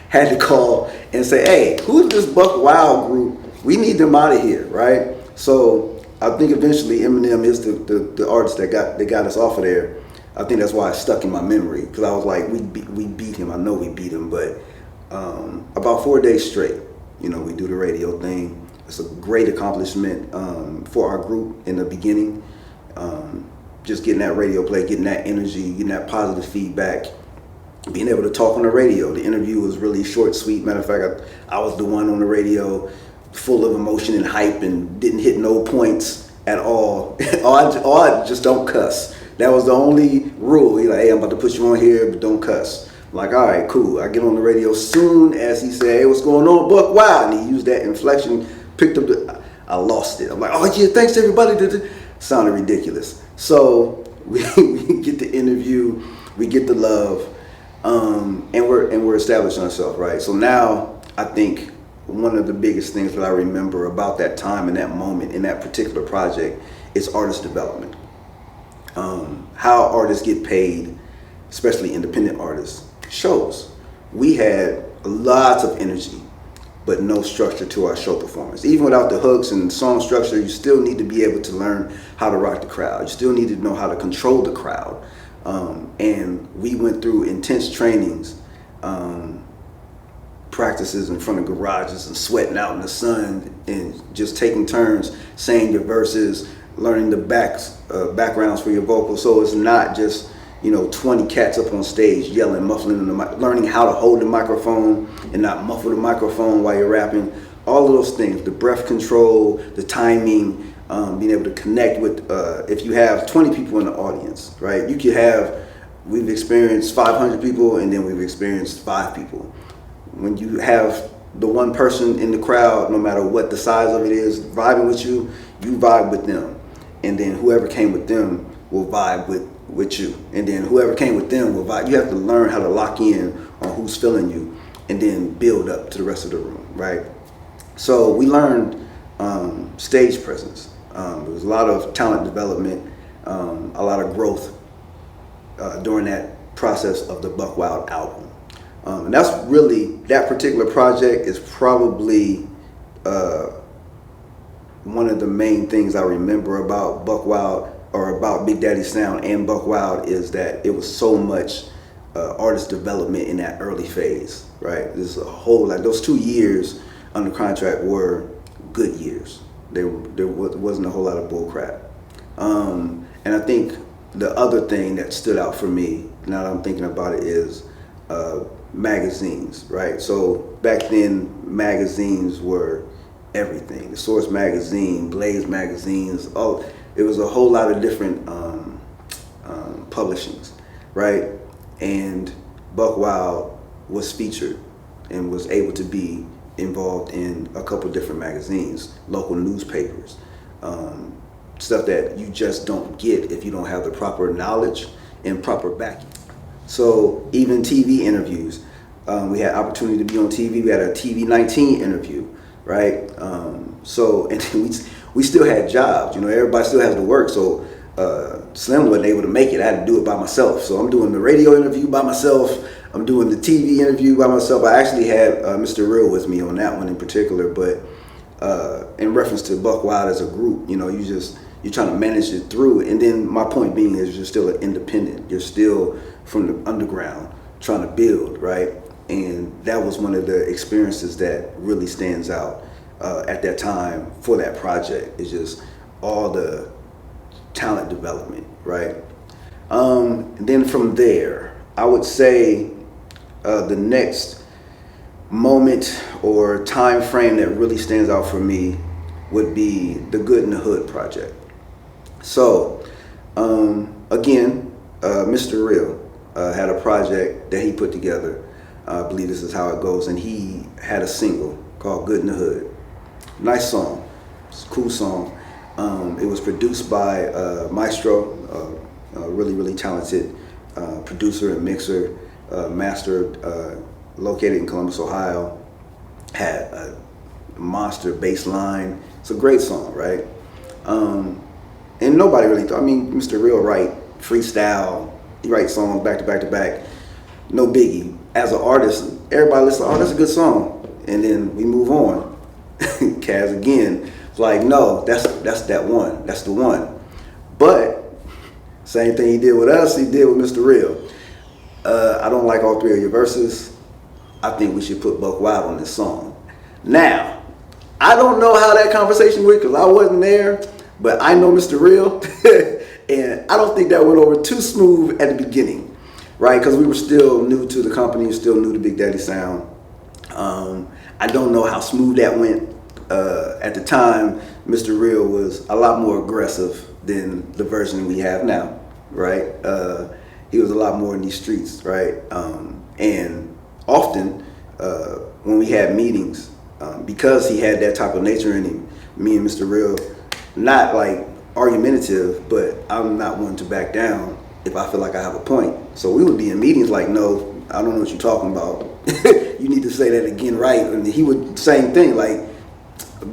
had to call and say, hey, who's this Buck Wild group? We need them out of here, right? So I think eventually Eminem is the artist that got us off of there. I think that's why it stuck in my memory, because I was like, we beat him. I know we beat him, but about 4 days straight, we do the radio thing. It's a great accomplishment for our group in the beginning. Just getting that radio play, getting that energy, getting that positive feedback, being able to talk on the radio. The interview was really short, sweet. Matter of fact, I was the one on the radio, full of emotion and hype, and didn't hit no points at all. I just don't cuss. That was the only rule. He's like, hey, I'm about to put you on here, but don't cuss. I'm like, all right, cool. I get on the radio soon as he said, hey, what's going on, Buck Wild? And he used that inflection, picked up I lost it. I'm like, oh yeah, thanks everybody. Sounded ridiculous. So we get the interview, we get the love, and we're establishing ourselves, right? So now I think one of the biggest things that I remember about that time and that moment in that particular project is artist development. How artists get paid, especially independent artists, shows. We had lots of energy, but no structure to our show performance. Even without the hooks and song structure, you still need to be able to learn how to rock the crowd. You still need to know how to control the crowd. And we went through intense trainings, practices in front of garages and sweating out in the sun and just taking turns saying your verses, learning the backgrounds for your vocals. So it's not just 20 cats up on stage yelling, muffling in the mic, learning how to hold the microphone and not muffle the microphone while you're rapping. All of those things, the breath control, the timing, being able to connect with, if you have 20 people in the audience, right? You could have, we've experienced 500 people and then we've experienced 5 people. When you have the one person in the crowd, no matter what the size of it is, vibing with you, you vibe with them. And then whoever came with them will vibe with you. And then whoever came with them will vibe. You have to learn how to lock in on who's feeling you and then build up to the rest of the room, right? So we learned stage presence. There was a lot of talent development, a lot of growth during that process of the Buck Wild album. And that's really, that particular project is probably one of the main things I remember about Buck Wild, or about Big Daddy Sound and Buck Wild, is that it was so much artist development in that early phase, right? There's a whole, like those 2 years under contract were good years. There wasn't a whole lot of bull crap. And I think the other thing that stood out for me, now that I'm thinking about it, is magazines, right? So back then, magazines were everything. The Source magazine, Blaze magazines, it was a whole lot of different publishings, right? And Buck Wild was featured and was able to be involved in a couple different magazines, local newspapers, stuff that you just don't get if you don't have the proper knowledge and proper backing. So even TV interviews, we had opportunity to be on TV. We had a TV 19 interview, right? So and then we still had jobs. You know, everybody still has to work. So Slim wasn't able to make it. I had to do it by myself. So I'm doing the radio interview by myself. I'm doing the TV interview by myself. I actually had Mr. Real with me on that one in particular, but in reference to Buck Wild as a group, you know, you're trying to manage it through. And then my point being is you're still an independent. You're still from the underground trying to build, right? And that was one of the experiences that really stands out at that time for that project. It's just all the talent development, right? And then from there, I would say the next moment or time frame that really stands out for me would be the Good in the Hood project. So again, Mr. Real had a project that he put together. I believe this is how it goes, and he had a single called Good in the Hood. Nice song, it's a cool song. It was produced by Maestro, a really talented producer and mixer, mastered, located in Columbus, Ohio. Had a monster bass line. It's a great song, right? And nobody really thought, I mean, Mr. Real write freestyle, he writes songs back to back to back, no biggie. As an artist, everybody listens, oh, that's a good song. And then we move on. Kaz again, like, no, that's that one, that's the one. But same thing he did with us, he did with Mr. Real. I don't like all three of your verses. I think we should put Buck Wild on this song. Now, I don't know how that conversation went because I wasn't there, but I know Mr. Real, and I don't think that went over too smooth at the beginning, right? Because we were still new to the company, still new to Big Daddy Sound. I don't know how smooth that went. At the time, Mr. Real was a lot more aggressive than the version we have now, right? He was a lot more in these streets, right? And often when we had meetings, because he had that type of nature in him, me and Mr. Real, not like argumentative, but I'm not one to back down if I feel like I have a point. So we would be in meetings like, no, I don't know what you're talking about. You need to say that again right. And he would, same thing, like,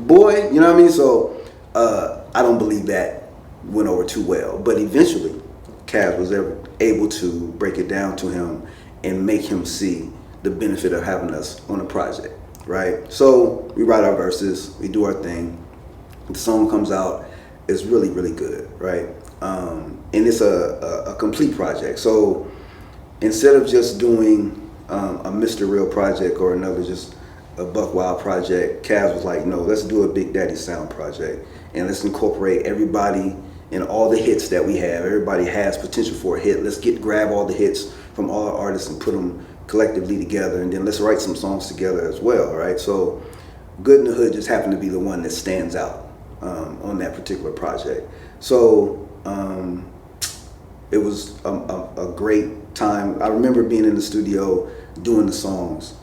boy, you know what I mean? So I don't believe that went over too well. But eventually, Kaz was able to break it down to him and make him see the benefit of having us on a project, right? So we write our verses, we do our thing. The song comes out, it's really, really good, right? And it's a complete project. So instead of just doing a Mr. Real project or another just a Buck Wild project, Kaz was like, no, let's do a Big Daddy Sound project. And let's incorporate everybody and all the hits that we have. Everybody has potential for a hit. Let's grab all the hits from all our artists and put them collectively together. And then let's write some songs together as well, right? So Good in the Hood just happened to be the one that stands out on that particular project. So it was a great time. I remember being in the studio doing the songs,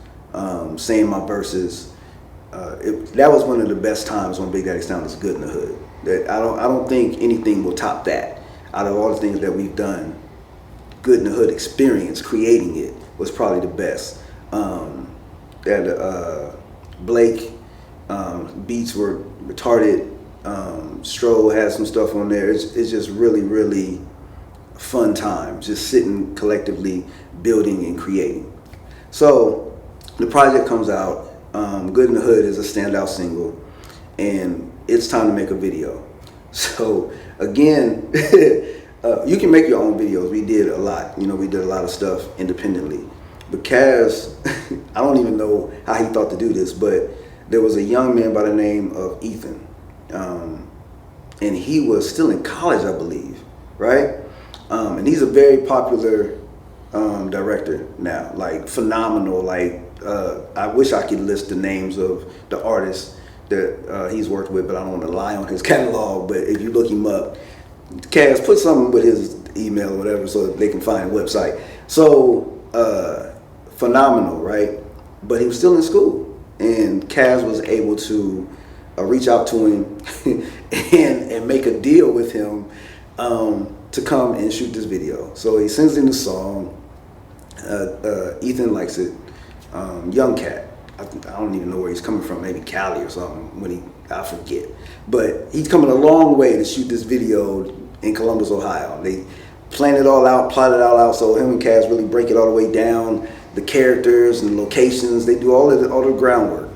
saying my verses. That was one of the best times on Big Daddy Sound is Good in the Hood. That I don't think anything will top that. Out of all the things that we've done, Good in the Hood experience, creating it, was probably the best. Blake beats were retarded. Stroh had some stuff on there. It's just really, really fun time, just sitting collectively building and creating. So the project comes out. Good in the Hood is a standout single, and it's time to make a video. So again, you can make your own videos. We did a lot. You know, we did a lot of stuff independently. But Kaz, I don't even know how he thought to do this, but there was a young man by the name of Ethan, and he was still in college, I believe, right? And he's a very popular director now, like phenomenal. Like I wish I could list the names of the artists that he's worked with, but I don't want to lie on his catalog. But if you look him up, Kaz, put something with his email or whatever so that they can find a website. So phenomenal, right? But he was still in school, and Kaz was able to reach out to him and make a deal with him to come and shoot this video. So he sends in the song, Ethan likes it. Young cat. I don't even know where he's coming from. Maybe Cali or something. I forget. But he's coming a long way to shoot this video in Columbus, Ohio. They planned it all out, plotted it all out. So him and Kaz really break it all the way down. The characters and locations. They do all the groundwork.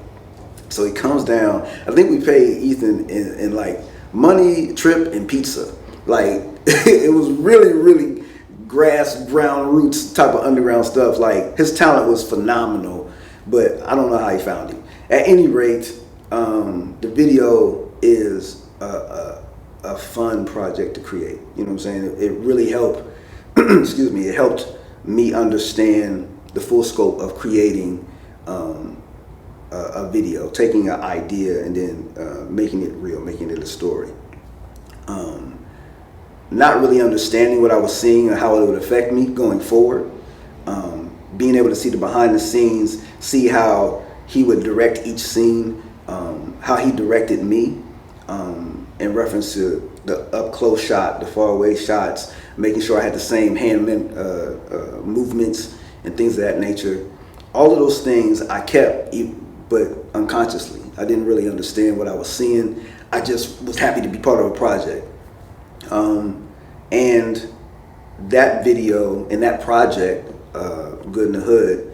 So he comes down. I think we paid Ethan in like money, trip, and pizza. Like it was really, really grass, brown roots type of underground stuff. Like his talent was phenomenal, but I don't know how he found him. At any rate, the video is a fun project to create. You know what I'm saying? It really helped. Excuse me. It helped me understand the full scope of creating a video, taking an idea and then making it real, making it a story. Not really understanding what I was seeing or how it would affect me going forward. Being able to see the behind the scenes, see how he would direct each scene, how he directed me in reference to the up close shot, the far away shots, making sure I had the same hand movements and things of that nature. All of those things I kept, but unconsciously. I didn't really understand what I was seeing. I just was happy to be part of a project. And that video and that project, Good in the Hood,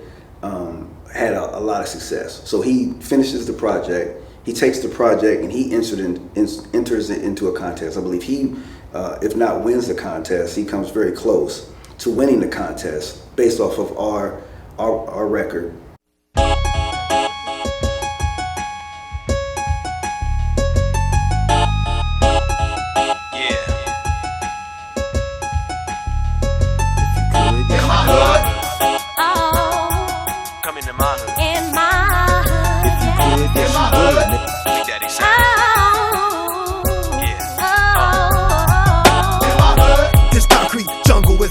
had a lot of success. So he finishes the project, he takes the project and he enters it into a contest. I believe he, if not wins the contest, he comes very close to winning the contest based off of our record.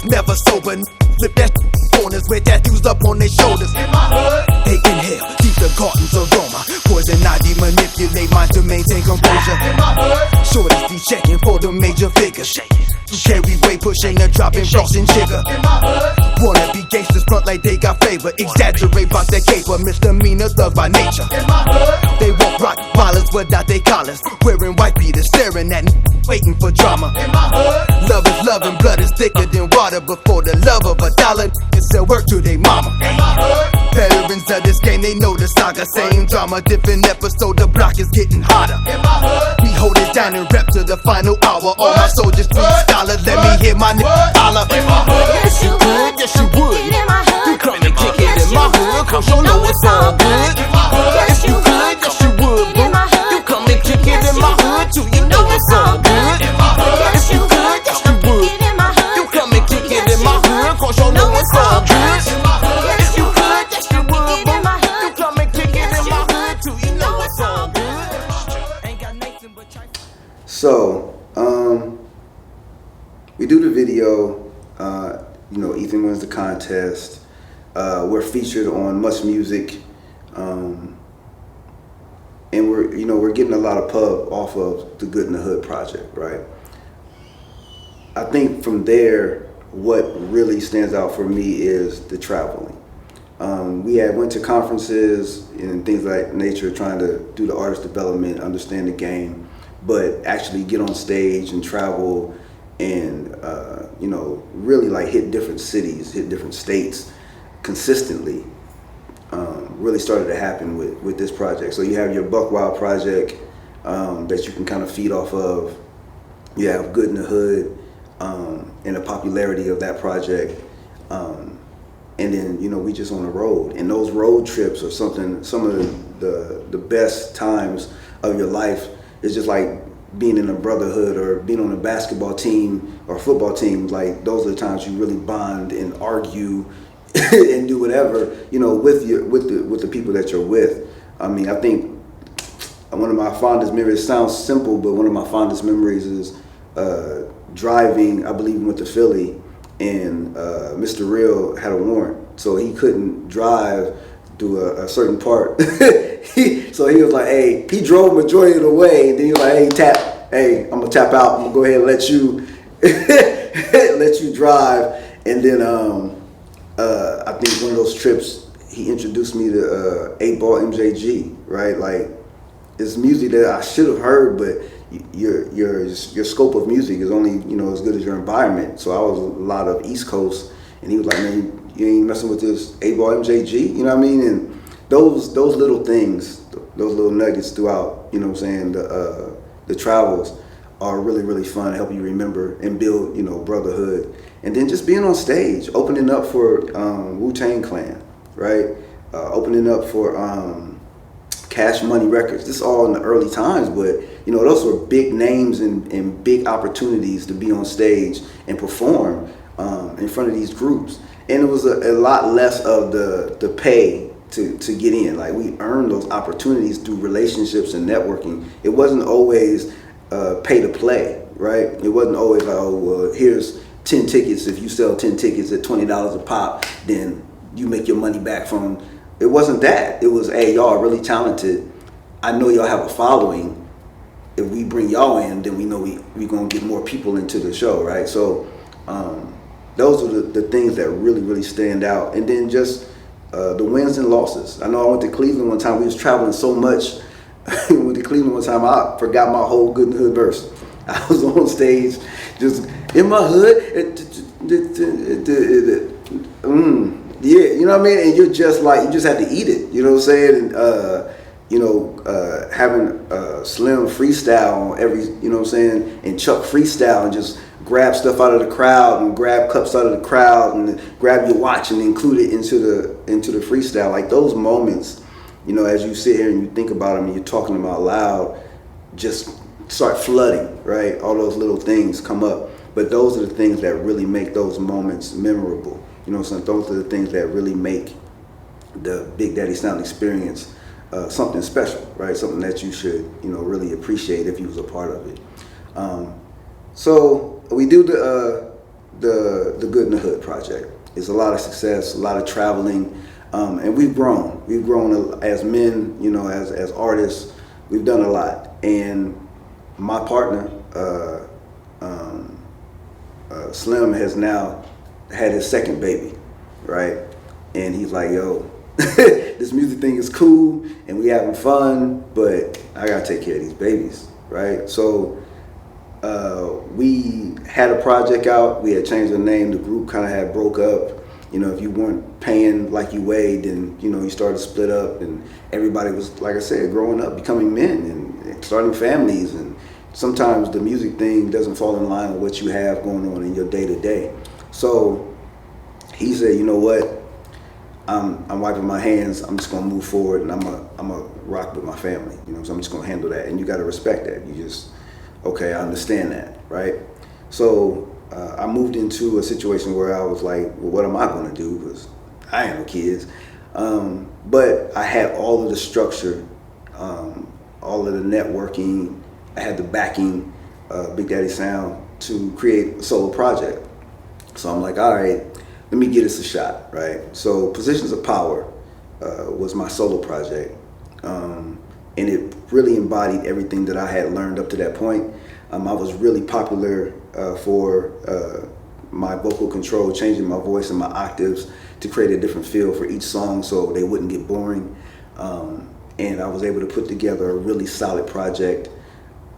Never sober, flip that corners with that fused up on their shoulders. In my hood, they inhale, keep the garden's aroma. Poison ivy manipulate mind to maintain composure. In my hood, shorties be checking for the major figures. You carry weight, pushing and dropping, flossing jigger. In my hood, wanna be gangsters front like they got flavor. Exaggerate about their caper, misdemeanor thug by nature. In my hood, they walk rock violence without their collars, wearing white beaters, staring at waiting for drama. In my hood, love is love and blood is thicker than water. Before the love of a dollar, it's sell work to their mama. In my hood, veterans of this game, they know the saga. Same drama, different episode, the block is getting hotter. In my hood, we hold it down and rep to the final hour. All my soldiers freestyler, let me hear my nigga holler. In my hood, yes you could, yes you would. You come and kick it in my hood, cause you know it's all good. In my hood, yes you could, yes you would, boo. You come and kick it in my hood too, you know it's all good. In my hood, yes you could, yes you would. You come and kick it in my hood, cause you know it's all good. Yes you could, yes you would, boo. You come and kick it in my hood too, you know it's all good. Ain't got nothing but try.
So, we do the video. Ethan wins the contest. We're featured on Much Music, and we're getting a lot of pub off of the Good in the Hood project, right? I think from there, what really stands out for me is the traveling. We went to conferences and things like nature, trying to do the artist development, understand the game, but actually get on stage and travel and really like hit different cities, hit different states consistently. Really started to happen with this project. So you have your Buck Wild project that you can kind of feed off of. You have Good in the Hood and the popularity of that project. And then, we just on the road. And those road trips are some of the best times of your life. It's just like being in a brotherhood or being on a basketball team or football team. Like, those are the times you really bond and argue and do whatever, with the people that you're with. I mean, I think one of my fondest memories, it sounds simple, but one of my fondest memories is driving, I believe we went to Philly, and Mr. Real had a warrant, so he couldn't drive through a certain part. So he was like, hey, he drove majority of the way, and then he was like, hey, I'm gonna tap out, I'm gonna go ahead and let you let you drive. And then I think one of those trips, he introduced me to 8-Ball MJG, right? Like, it's music that I should have heard, but your scope of music is only, you know, as good as your environment. So I was a lot of East Coast, and he was like, man, you ain't messing with this 8-Ball MJG, you know what I mean? And those little things, those little nuggets throughout, you know what I'm saying, the travels are really, really fun to help you remember and build, you know, brotherhood. And then just being on stage, opening up for Wu-Tang Clan, right? Opening up for Cash Money Records. This is all in the early times, but you know, those were big names and big opportunities to be on stage and perform in front of these groups. And it was a lot less of the pay to get in. Like, we earned those opportunities through relationships and networking. It wasn't always pay to play, right? It wasn't always like, oh, well, here's 10 tickets. If you sell 10 tickets at $20 a pop, then you make your money back from. It wasn't that. It was, hey, y'all are really talented. I know y'all have a following. If we bring y'all in, then we know we gonna get more people into the show, right? So those are the things that really, really stand out. And then just the wins and losses. I know I went to Cleveland one time. We was traveling so much. We went to Cleveland one time, I forgot my whole Good in the Hood verse. I was on stage, just in my hood. Yeah, you know what I mean? And you're just like, you just have to eat it. You know what I'm saying? And, you know, having Slim freestyle on every, you know what I'm saying? And Chuck freestyle and just grab stuff out of the crowd and grab cups out of the crowd and grab your watch and include it into the freestyle. Like, those moments, you know, as you sit here and you think about them and you're talking them out loud, just start flooding, right? All those little things come up. But those are the things that really make those moments memorable. You know, so those are the things that really make the Big Daddy Sound experience something special, right? Something that you should, you know, really appreciate if you was a part of it. So we do the Good in the Hood project. It's a lot of success, a lot of traveling, and we've grown. We've grown as men, you know, as artists. We've done a lot, and my partner, Slim, has now had his second baby, right? And he's like, yo, this music thing is cool and we having fun, but I gotta take care of these babies, right? So we had a project out. We had changed the name. The group kind of had broke up. You know, if you weren't paying like you weighed, then, you know, you started to split up, and everybody was, like I said, growing up, becoming men and starting families. And sometimes the music thing doesn't fall in line with what you have going on in your day-to-day. So he said, you know what, I'm wiping my hands. I'm just gonna move forward, and I'm gonna rock with my family. You know, so I'm just gonna handle that, and you got to respect that. You just, okay, I understand that, right? So I moved into a situation where I was like, well, what am I gonna do? Because I ain't no kids. But I had all of the structure, all of the networking. I had the backing, Big Daddy Sound, to create a solo project. So I'm like, all right, let me give this a shot, right? So Positions of Power was my solo project. And it really embodied everything that I had learned up to that point. I was really popular for my vocal control, changing my voice and my octaves to create a different feel for each song so they wouldn't get boring. And I was able to put together a really solid project.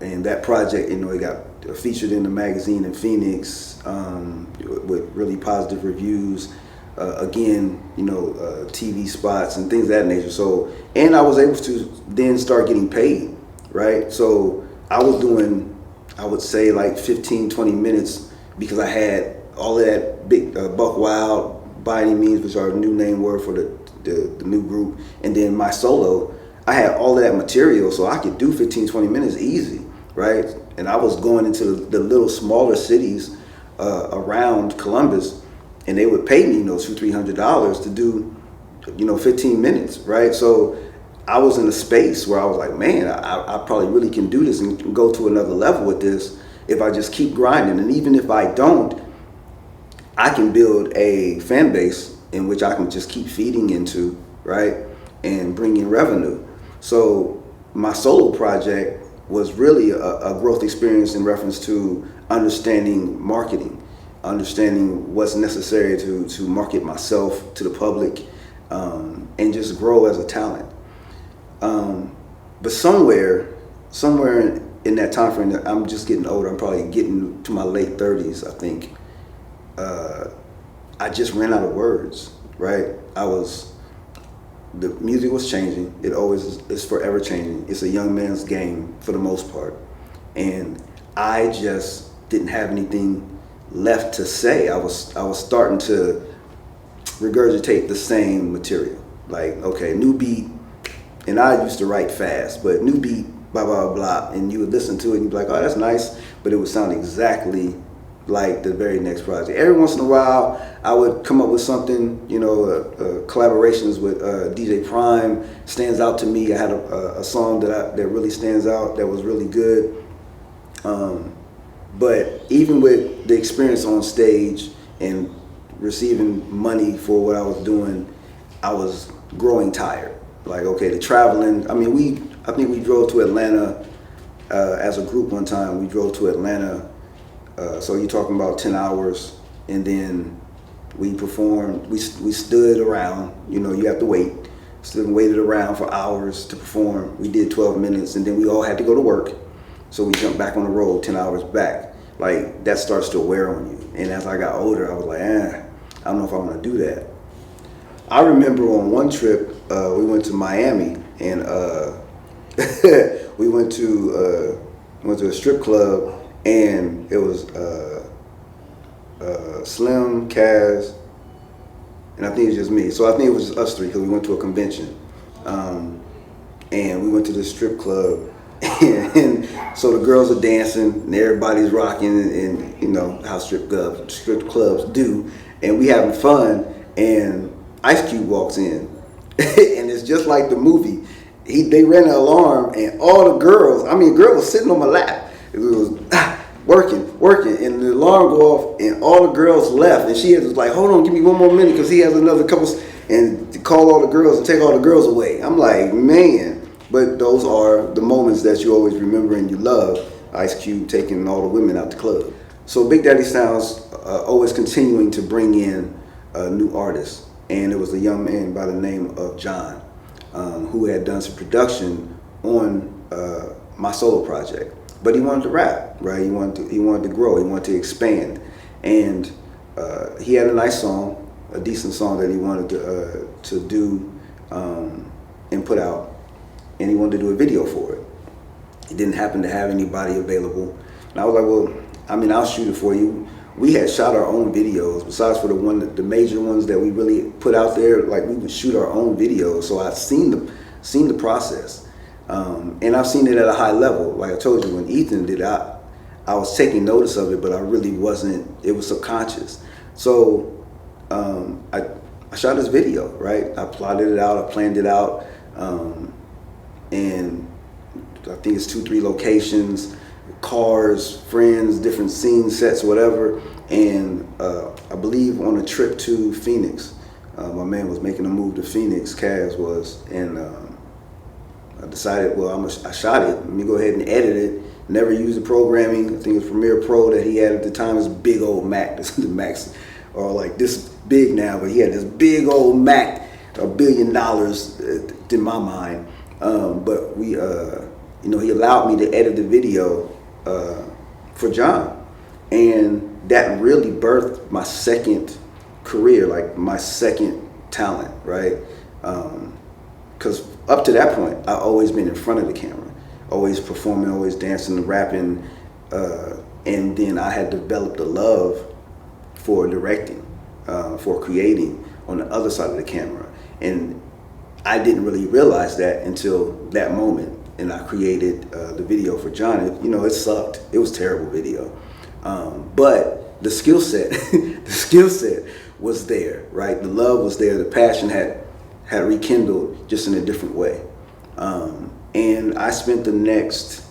And that project, you know, it got featured in the magazine in Phoenix with really positive reviews. Again, you know, TV spots and things of that nature. So, and I was able to then start getting paid, right? So I was doing, I would say, like 15, 20 minutes because I had all of that big Buck Wild, By Any Means, which are a new name word for the new group. And then my solo, I had all of that material, so I could do 15, 20 minutes easy, right? And I was going into the little smaller cities around Columbus, and they would pay me, you know, $200-300 to do, you know, 15 minutes, right? So I was in a space where I was like, man, I probably really can do this and go to another level with this if I just keep grinding. And even if I don't, I can build a fan base in which I can just keep feeding into, right? And bring in revenue. So my solo project was really a growth experience in reference to understanding marketing understanding what's necessary to market myself to the public, and just grow as a talent. But somewhere in that time frame, I'm just getting older. I'm probably getting to my late 30s, I think. I just ran out of words, right? The music was changing. It always is forever changing. It's a young man's game for the most part. And I just didn't have anything left to say. I was starting to regurgitate the same material. Like, okay, new beat, and I used to write fast, but new beat, blah, blah, blah, and you would listen to it and you'd be like, oh, that's nice, but it would sound exactly like the very next project. Every once in a while, I would come up with something, collaborations with DJ Prime stands out to me. I had a song that really stands out, that was really good. But even with the experience on stage and receiving money for what I was doing, I was growing tired. Like, okay, the traveling, I think we drove to Atlanta as a group one time. We drove to Atlanta. So you're talking about 10 hours, and then we performed. We stood around. You have to wait. Stood and waited around for hours to perform. We did 12 minutes, and then we all had to go to work. So we jumped back on the road 10 hours back. Like, that starts to wear on you. And as I got older, I was like, I don't know if I want to do that. I remember on one trip, we went to Miami, and we went to a strip club. And it was Slim, Kaz, and I think it was just me. So I think it was us three because we went to a convention. And we went to this strip club. And so the girls are dancing and everybody's rocking, and you know how strip clubs do. And we having fun, and Ice Cube walks in. And it's just like the movie. They ran an alarm, and all the girls, a girl was sitting on my lap. It was working, and the alarm go off, and all the girls left, and she was like, hold on, give me one more minute, because he has another couple, and to call all the girls and take all the girls away. I'm like, man, but those are the moments that you always remember and you love. Ice Cube taking all the women out the club. So Big Daddy Sounds always continuing to bring in new artists, and it was a young man by the name of John, who had done some production on my solo project. But he wanted to rap, right? He wanted to grow. He wanted to expand, and he had a nice song, a decent song that he wanted to do and put out, and he wanted to do a video for it. He didn't happen to have anybody available, and I was like, well, I'll shoot it for you. We had shot our own videos, besides for the major ones that we really put out there. Like, we would shoot our own videos, so I've seen the process. And I've seen it at a high level. Like I told you, when Ethan did it, I was taking notice of it, but I really wasn't. It was subconscious. So I shot this video, right? I plotted it out, I planned it out, and I think it's 2-3 locations, cars, friends, different scene sets, whatever. And I believe on a trip to Phoenix, my man was making a move to Phoenix, Kaz was, and I decided, I shot it. Let me go ahead and edit it. Never used the programming. I think it was Premiere Pro that he had at the time. This big old Mac. The Macs are like this big now, but he had this big old Mac, $1 billion in my mind. But we, he allowed me to edit the video for John, and that really birthed my second career, like my second talent, right? Because up to that point, I've always been in front of the camera, always performing, always dancing, rapping, and then I had developed a love for directing, for creating on the other side of the camera. And I didn't really realize that until that moment, and I created the video for John. It sucked. It was a terrible video. But the skill set, was there, right? The love was there, the passion had rekindled, just in a different way. And I spent the next,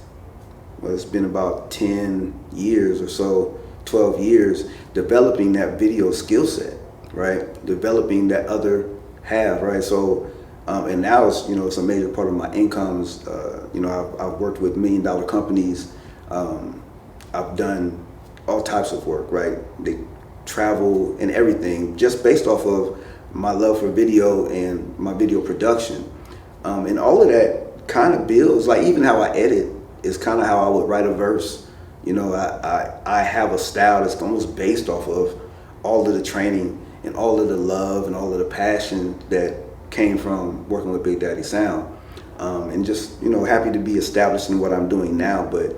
it's been about 10 years or so, 12 years, developing that video skill set, right? Developing that other half, right? So, and now it's a major part of my incomes. I've worked with $1 million companies. I've done all types of work, right? They travel and everything just based off of my love for video and my video production. And all of that kind of builds, like even how I edit is kind of how I would write a verse. You know, I have a style that's almost based off of all of the training and all of the love and all of the passion that came from working with Big Daddy Sound. And just, you know, happy to be established in what I'm doing now. But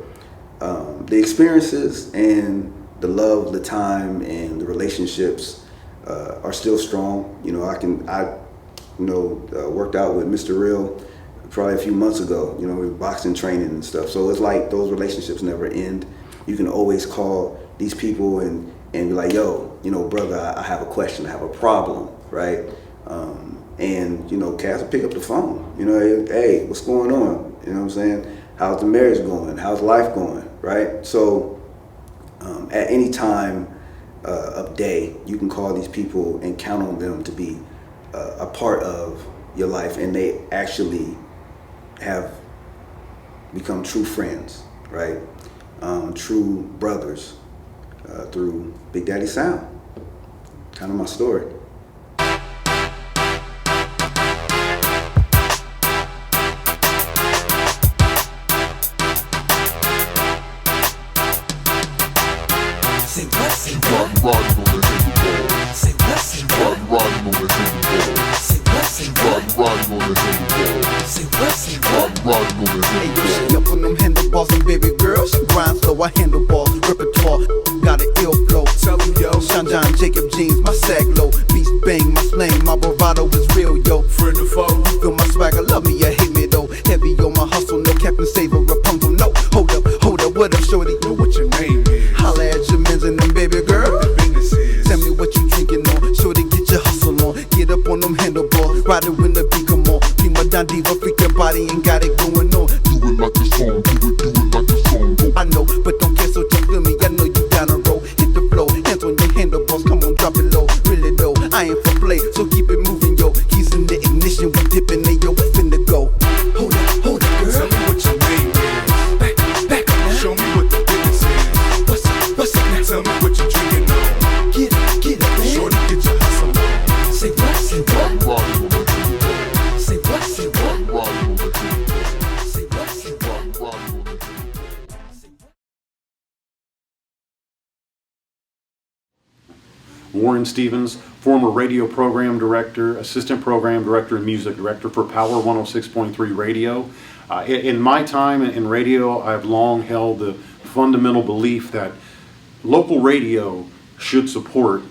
the experiences and the love, the time, and the relationships are still strong. You know, I worked out with Mr. Real probably a few months ago, you know, with boxing training and stuff. So it's like those relationships never end. You can always call these people and be like, yo, you know, brother, I have a question, I have a problem, right? And, you know, Cass will pick up the phone, you know, hey, what's going on? You know what I'm saying? How's the marriage going? How's life going, right? So at any time of day, you can call these people and count on them to be a part of your life, and they actually have become true friends, right? True brothers through Big Daddy Sound. Kind of my story.
Say what? Say what? Riding on the handlebar. Say what? Say what? Riding on the handlebar. Say what? Say what? Riding on the handlebar. Say what? Say what? Riding on the handlebar.
Hey, yo, she up on them handlebars and baby girl, she grinds slow, I handlebar, repertoire, got an ill flow. Tell me, yo, Sean John, Jacob jeans, my sack low, beats bang, my slang, my bravado is real, yo. Friend of foe, you feel my swagger, love me or hate me though. Heavy on my hustle, no Captain Saver, Rapunzel, no. Hold up, what up, shorty? Yo, what your name is? Holla at your mans and them baby girl. Tell me what you drinking on, shorty, get your hustle on. Get up on them handlebars, ride it when the beat come on. Be my Don Diva, freak your body and got it going on.
Do it like a song, do it like a song.
I know, but don't care, so just feel me. I know you down the road. Hit the flow, hands on your handlebars. Come on, drop it low, really low. I ain't for play, so keep it moving, yo. Keys in the ignition, we dipping, they yo, finna go. Hold up, girl.
Tell me what your name is. Back up now. Show me what the business is. What's up now? Tell me what you're drinking on.
Get it, man.
Shorty, get your hustle on.
Say what, say what?
Riding on the handlebar.
Say what, say what?
Riding on the handlebar.
Say what, say what?
Riding on the handlebar.
Warren Stevens, former radio program director, assistant program director, and music director for Power 106.3 Radio. In my time in radio, I've long held the fundamental belief that local radio should support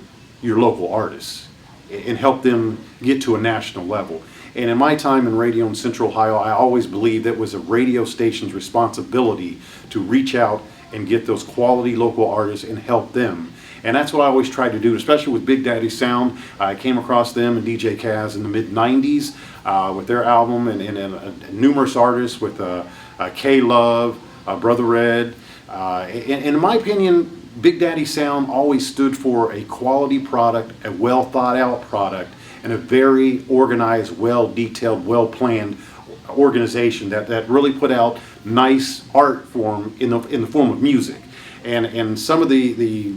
your local artists and help them get to a national level. And in my time in radio in Central Ohio, I always believed it was a radio station's responsibility to reach out and get those quality local artists and help them. And that's what I always tried to do, especially with Big Daddy Sound. I came across them and DJ Kaz in the mid-90s with their album and numerous artists with K-Love, Brother Ed. And in my opinion, Big Daddy Sound always stood for a quality product, a well thought out product, and a very organized, well detailed, well planned organization that really put out nice art form in the form of music. And some of the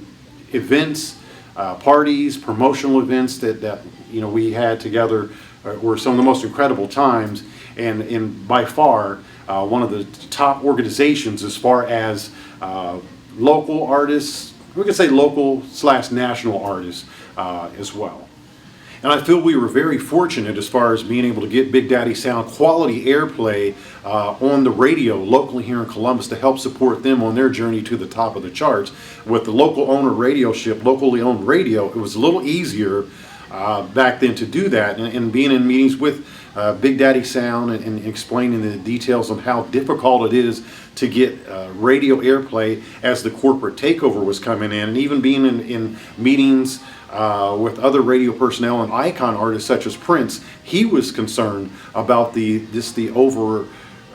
events, parties, promotional events that we had together were some of the most incredible times, and by far one of the top organizations as far as local artists, we could say local/national artists as well. And I feel we were very fortunate as far as being able to get Big Daddy Sound quality airplay on the radio locally here in Columbus to help support them on their journey to the top of the charts. With the local owner radio ship, locally owned radio, it was a little easier back then to do that. And being in meetings with Big Daddy Sound and explaining the details on how difficult it is to get radio airplay as the corporate takeover was coming in, and even being in meetings with other radio personnel and icon artists such as Prince, he was concerned about the over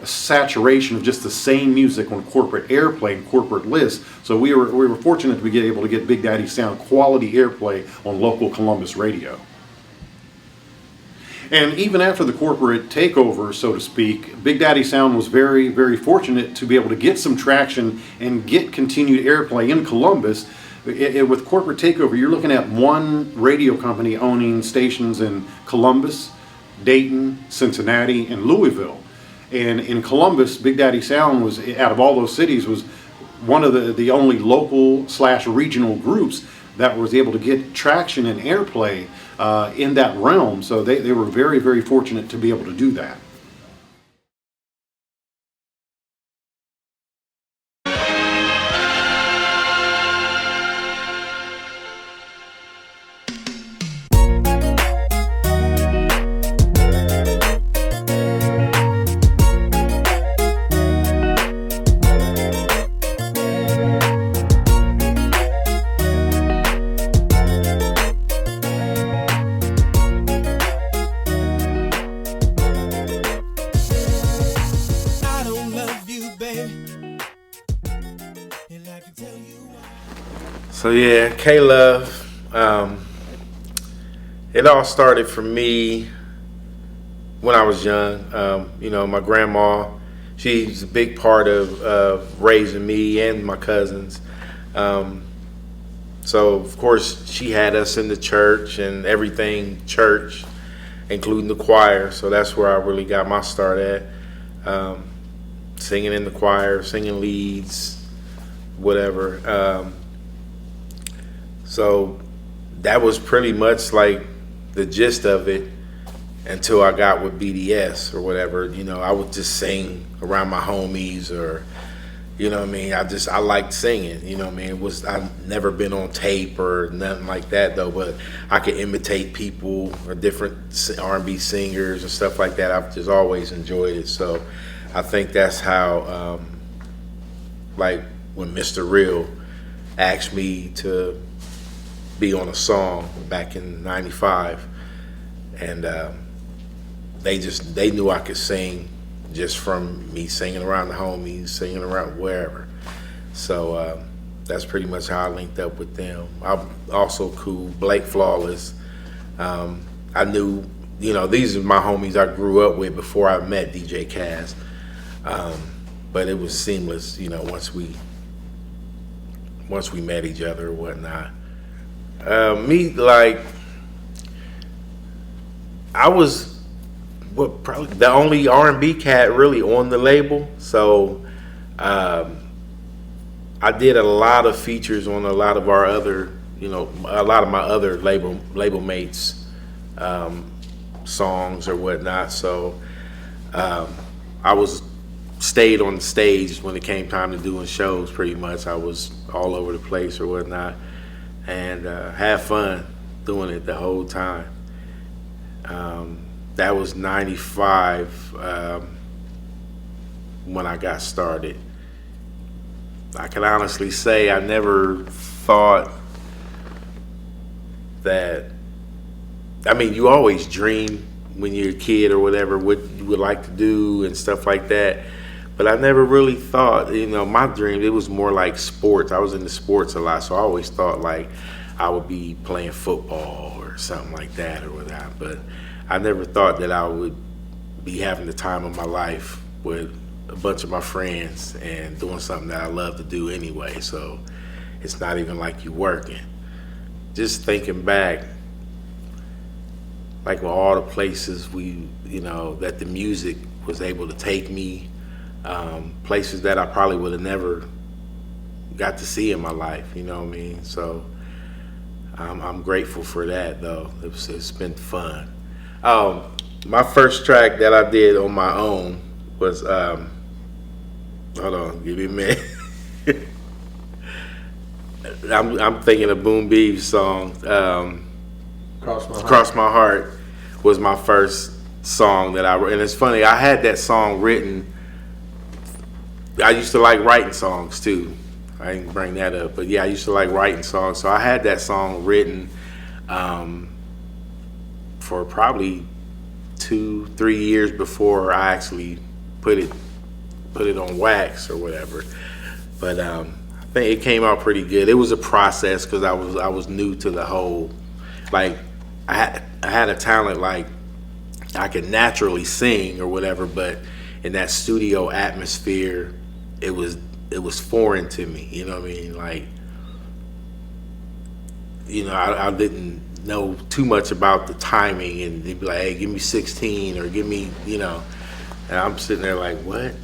saturation of just the same music on corporate airplay and corporate lists. So we were fortunate to be able to get Big Daddy Sound quality airplay on local Columbus radio. And even after the corporate takeover, so to speak, Big Daddy Sound was very, very fortunate to be able to get some traction and get continued airplay in Columbus. With corporate takeover, you're looking at one radio company owning stations in Columbus, Dayton, Cincinnati, and Louisville. And in Columbus, Big Daddy Sound was, out of all those cities, was one of the only local/regional groups that was able to get traction and airplay in that realm. So they were very, very fortunate to be able to do that.
So yeah, K-Love, it all started for me when I was young. You know, my grandma, she's a big part of raising me and my cousins. So of course she had us in the church and everything church, including the choir. So that's where I really got my start at. Singing in the choir, singing leads, whatever. So that was pretty much like the gist of it until I got with BDS or whatever. You know, I would just sing around my homies, or, you know what I mean? I liked singing, you know what I mean? I've never been on tape or nothing like that though, but I could imitate people or different R&B singers and stuff like that. I've just always enjoyed it. So I think that's how, like when Mr. Real asked me to be on a song back in '95, and they knew I could sing just from me singing around the homies, singing around wherever. So that's pretty much how I linked up with them. I'm also cool, Blake Flawless. I knew, you know, these are my homies I grew up with before I met DJ Kaz. But it was seamless, you know, once we met each other or whatnot. Me, like, I was probably the only R&B cat really on the label. So I did a lot of features on a lot of our other, you know, a lot of my other label mates songs or whatnot. So I stayed on the stage when it came time to doing shows. Pretty much I was all over the place or whatnot, and had fun doing it the whole time. That was '95 when I got started. I can honestly say I never thought that, I mean, you always dream when you're a kid or whatever what you would like to do and stuff like that. But I never really thought, you know, my dream, it was more like sports. I was into sports a lot, so I always thought like I would be playing football or something like that or whatnot. But I never thought that I would be having the time of my life with a bunch of my friends and doing something that I love to do anyway. So it's not even like you working. Just thinking back, like with all the places that the music was able to take me, places that I probably would have never got to see in my life, you know what I mean? So I'm grateful for that though. It's been fun. My first track that I did on my own was, hold on, give me a minute. I'm thinking of Boom Bee's song, Cross My Heart was my first song that I wrote. And it's funny, I had that song written. I used to like writing songs too. I didn't bring that up, but yeah, I used to like writing songs. So I had that song written for probably 2-3 years before I actually put it on wax or whatever. But I think it came out pretty good. It was a process because I was new to the whole, like I had a talent like
I could naturally sing or whatever, but in that studio atmosphere, it was foreign to me. You know what I mean? Like, you know, I didn't know too much about the timing, and they'd be like, "Hey, give me 16 or give me," you know, and I'm sitting there like, "What?"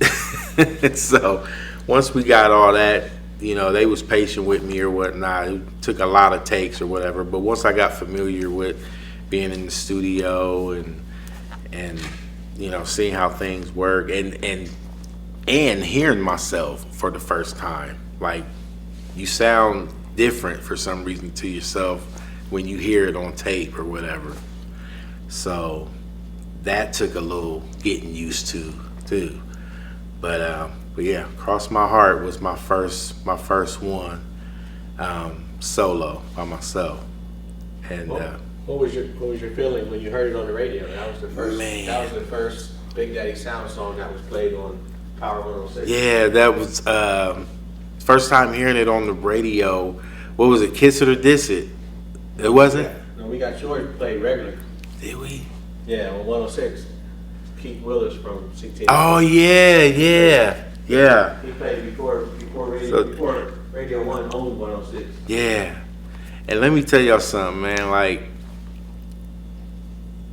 So once we got all that, you know, they was patient with me or whatnot. It took a lot of takes or whatever, but once I got familiar with being in the studio and you know, seeing how things work and hearing myself for the first time, like, you sound different for some reason to yourself when you hear it on tape or whatever. So that took a little getting used to too. But yeah, Cross My Heart was my first one, solo by myself. And
what was your feeling when you heard it on the radio? That was the first.
Man.
That was the first Big Daddy Sound song that was played on Power 106.
yeah, that was first time hearing it on the radio. What was it, Kiss It or Diss It? It wasn't?
No, we got yours played regular.
Did we?
Yeah, on 106. Keith Willis from CT.
Oh yeah.
He played before Radio 1 owned 106.
Yeah. And let me tell y'all something, man. Like,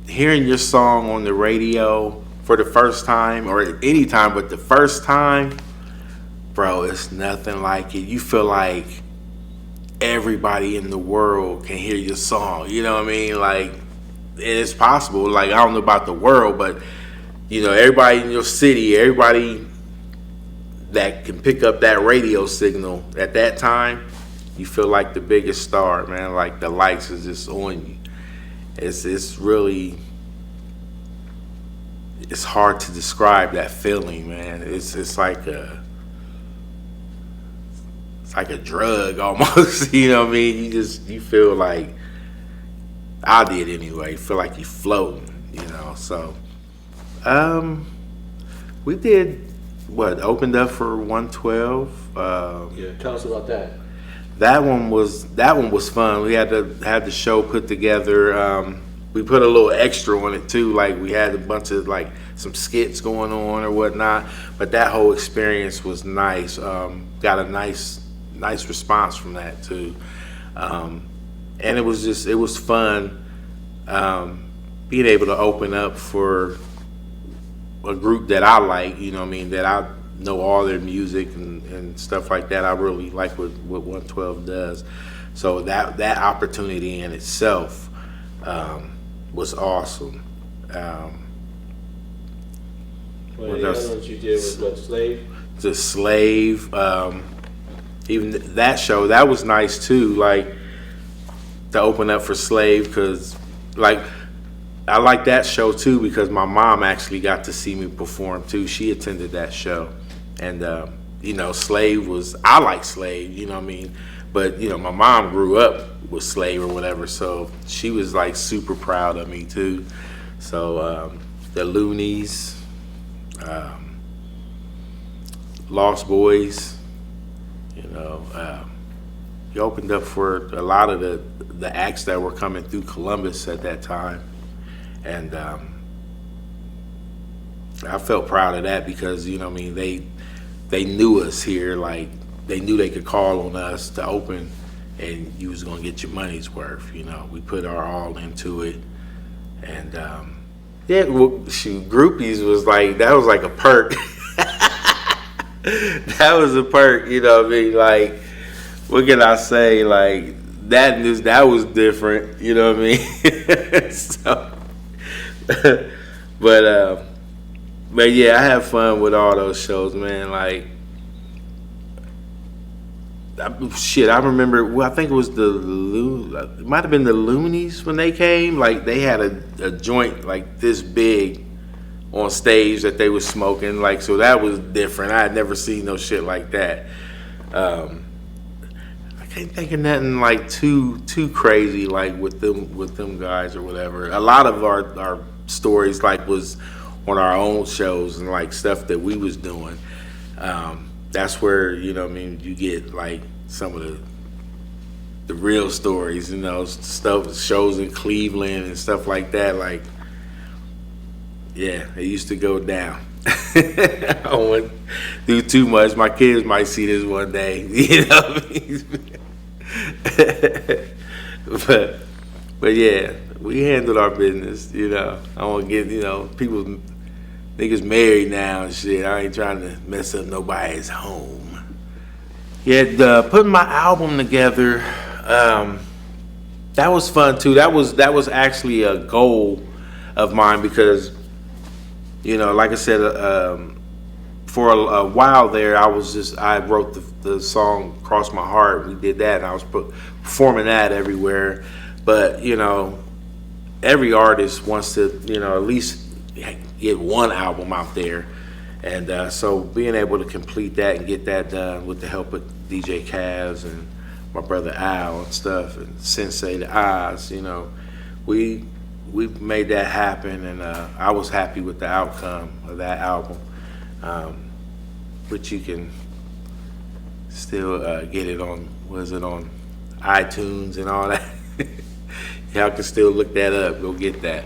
hearing your song on the radio for the first time, or any time, but the first time, bro, it's nothing like it. You feel like everybody in the world can hear your song. You know what I mean? Like, it's possible. Like, I don't know about the world, but, you know, everybody in your city, everybody that can pick up that radio signal at that time, you feel like the biggest star, man. Like, the lights is just on you. It's really, it's hard to describe that feeling, man. It's like a drug almost. You know what I mean? You feel like, I did anyway, feel like you floating, you know. So we did opened up for 112.
Yeah, tell us about that.
That one was fun. We had the show put together. We put a little extra on it too. Like, we had a bunch of, like, some skits going on or whatnot. But that whole experience was nice. Got a nice response from that too. And it was fun being able to open up for a group that I like. You know what I mean? That I know all their music and stuff like that. I really like what 112 does. So that opportunity in itself was awesome.
What else? What you did was Slave?
The Slave. Even that show, that was nice too. Like, to open up for Slave, because, like, I like that show too because my mom actually got to see me perform too. She attended that show. And, you know, I like Slave, you know what I mean? But, you know, my mom grew up with Slave or whatever, so she was, like, super proud of me too. So, the Loonies, Lost Boys, you know, he opened up for a lot of the acts that were coming through Columbus at that time. And I felt proud of that because, you know what I mean, they knew us here. Like, they knew they could call on us to open and you was gonna get your money's worth. You know, we put our all into it. And yeah, well, shoot, groupies was like, that was like a perk. That was a perk, you know what I mean? Like, what can I say? Like, that was different, you know what I mean? So, but yeah, I have fun with all those shows, man. Like, I remember, I think it was it might have been the Loonies when they came. Like, they had a joint like this big on stage that they was smoking. Like, so that was different. I had never seen no shit like that. I can't think of nothing like too crazy like with them guys or whatever. A lot of our stories like was on our own shows and like stuff that we was doing. That's where, you know what I mean, you get like some of the real stories, you know, shows in Cleveland and stuff like that. Like, Yeah, it used to go down. I wouldn't do too much. My kids might see this one day, you know. but yeah, we handled our business, you know. I don't want to get, you know, niggas married now and shit. I ain't trying to mess up nobody's home. Yeah, putting my album together, that was fun too. That was actually a goal of mine because, you know, like I said, for a while there, I wrote the song "Cross My Heart." We did that, and I was performing that everywhere. But you know, every artist wants to, you know, at least get one album out there, and so being able to complete that and get that done with the help of DJ Kaz and my brother Al and stuff, and Sensei the Oz, you know, we made that happen, and I was happy with the outcome of that album. But you can still get it on, on iTunes and all that. Y'all can still look that up. Go get that.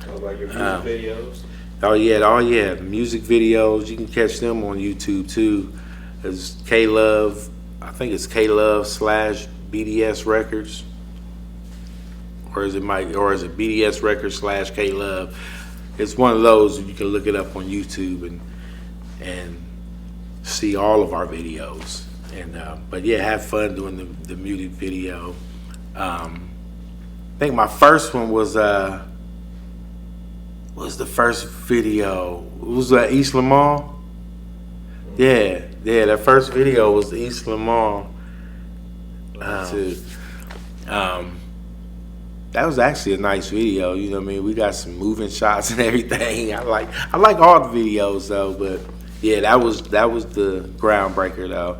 How about your music videos?
Oh yeah, the music videos, you can catch them on YouTube too. It's K-Love, I think it's K-Love/BDS Records. Or is it BDS Records / K-Love? It's one of those. You can look it up on YouTube and see all of our videos. And but yeah, have fun doing the music video. I think my first one was the first video. It was East Lamar. Yeah, that first video was East Lamar. That was actually a nice video, you know what I mean? We got some moving shots and everything. I like all the videos though, but yeah, that was the groundbreaker though.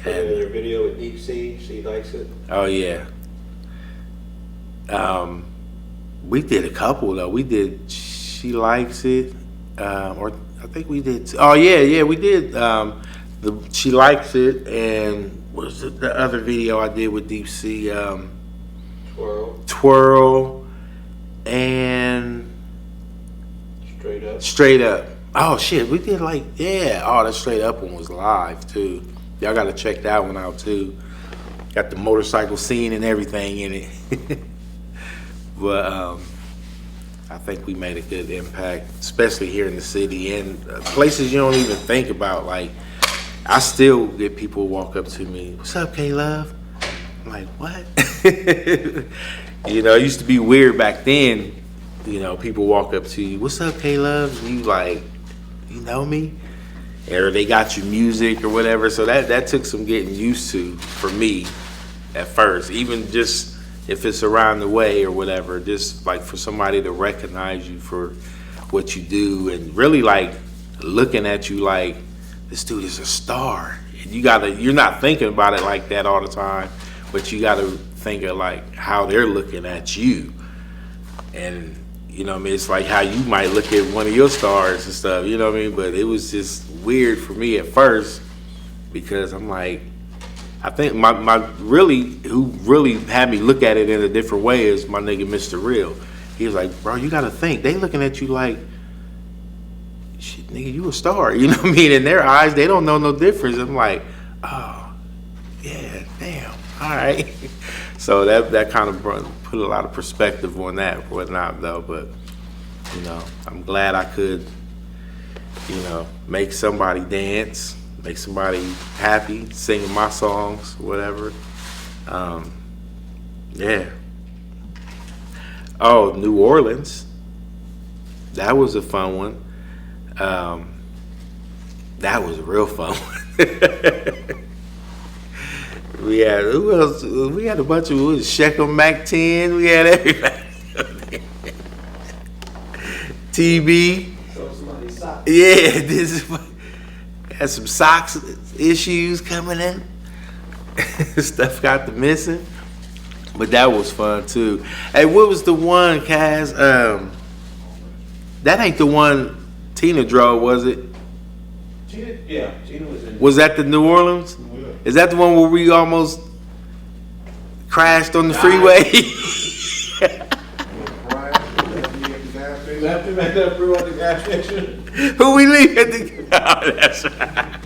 And your video with Deep C, she likes it.
Oh yeah. We did a couple though. We did She Likes It, or I think we did. Oh yeah, we did the She Likes It, and what was the other video I did with Deep C? Twirl, and Straight Up. Oh shit, we did that Straight Up one was live too. Y'all gotta check that one out too. Got the motorcycle scene and everything in it. But I think we made a good impact, especially here in the city and places you don't even think about. Like, I still get people walk up to me, "What's up, K-Love?" I'm like, what? You know, it used to be weird back then. You know, people walk up to you, "What's up, K-Love?" And you like, "You know me?" Or they got your music or whatever. So that took some getting used to for me at first. Even just if it's around the way or whatever, just like for somebody to recognize you for what you do and really like looking at you like, this dude is a star. And you're not thinking about it like that all the time. But you got to think of like how they're looking at you, and you know what I mean. It's like how you might look at one of your stars and stuff. You know what I mean. But it was just weird for me at first because I'm like, I think who really had me look at it in a different way is my nigga Mr. Real. He was like, "Bro, you got to think they looking at you like, shit, nigga, you a star." You know what I mean? In their eyes, they don't know no difference. I'm like, oh yeah, damn. All right, so that kind of put a lot of perspective on that or whatnot, though. But you know, I'm glad I could, you know, make somebody dance, make somebody happy, singing my songs, whatever. Yeah. Oh, New Orleans. That was a fun one. That was a real fun one. We had who else? We had a bunch of Shekem Mac 10. We had everybody. TB. Yeah, this had some socks issues coming in. Stuff got the missing, but that was fun too. Hey, what was the one, Kaz? That ain't the one Tina drove, was it?
Tina was in.
Was that the New Orleans? Is that the one where we almost crashed on the freeway?
left him at that brew at the gas station.
Who we leave at the? Oh, that's right.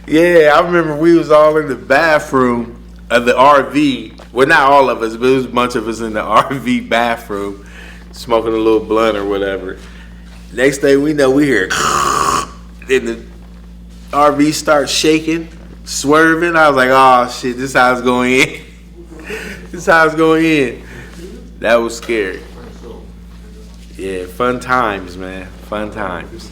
Yeah, I remember we was all in the bathroom of the RV. Well, not all of us, but it was a bunch of us in the RV bathroom, smoking a little blunt or whatever. Next thing we know, we hear, then the RV starts shaking, swerving. I was like, oh shit, this how it's going in. This how it's going in. That was scary. Yeah, fun times, man. Fun times.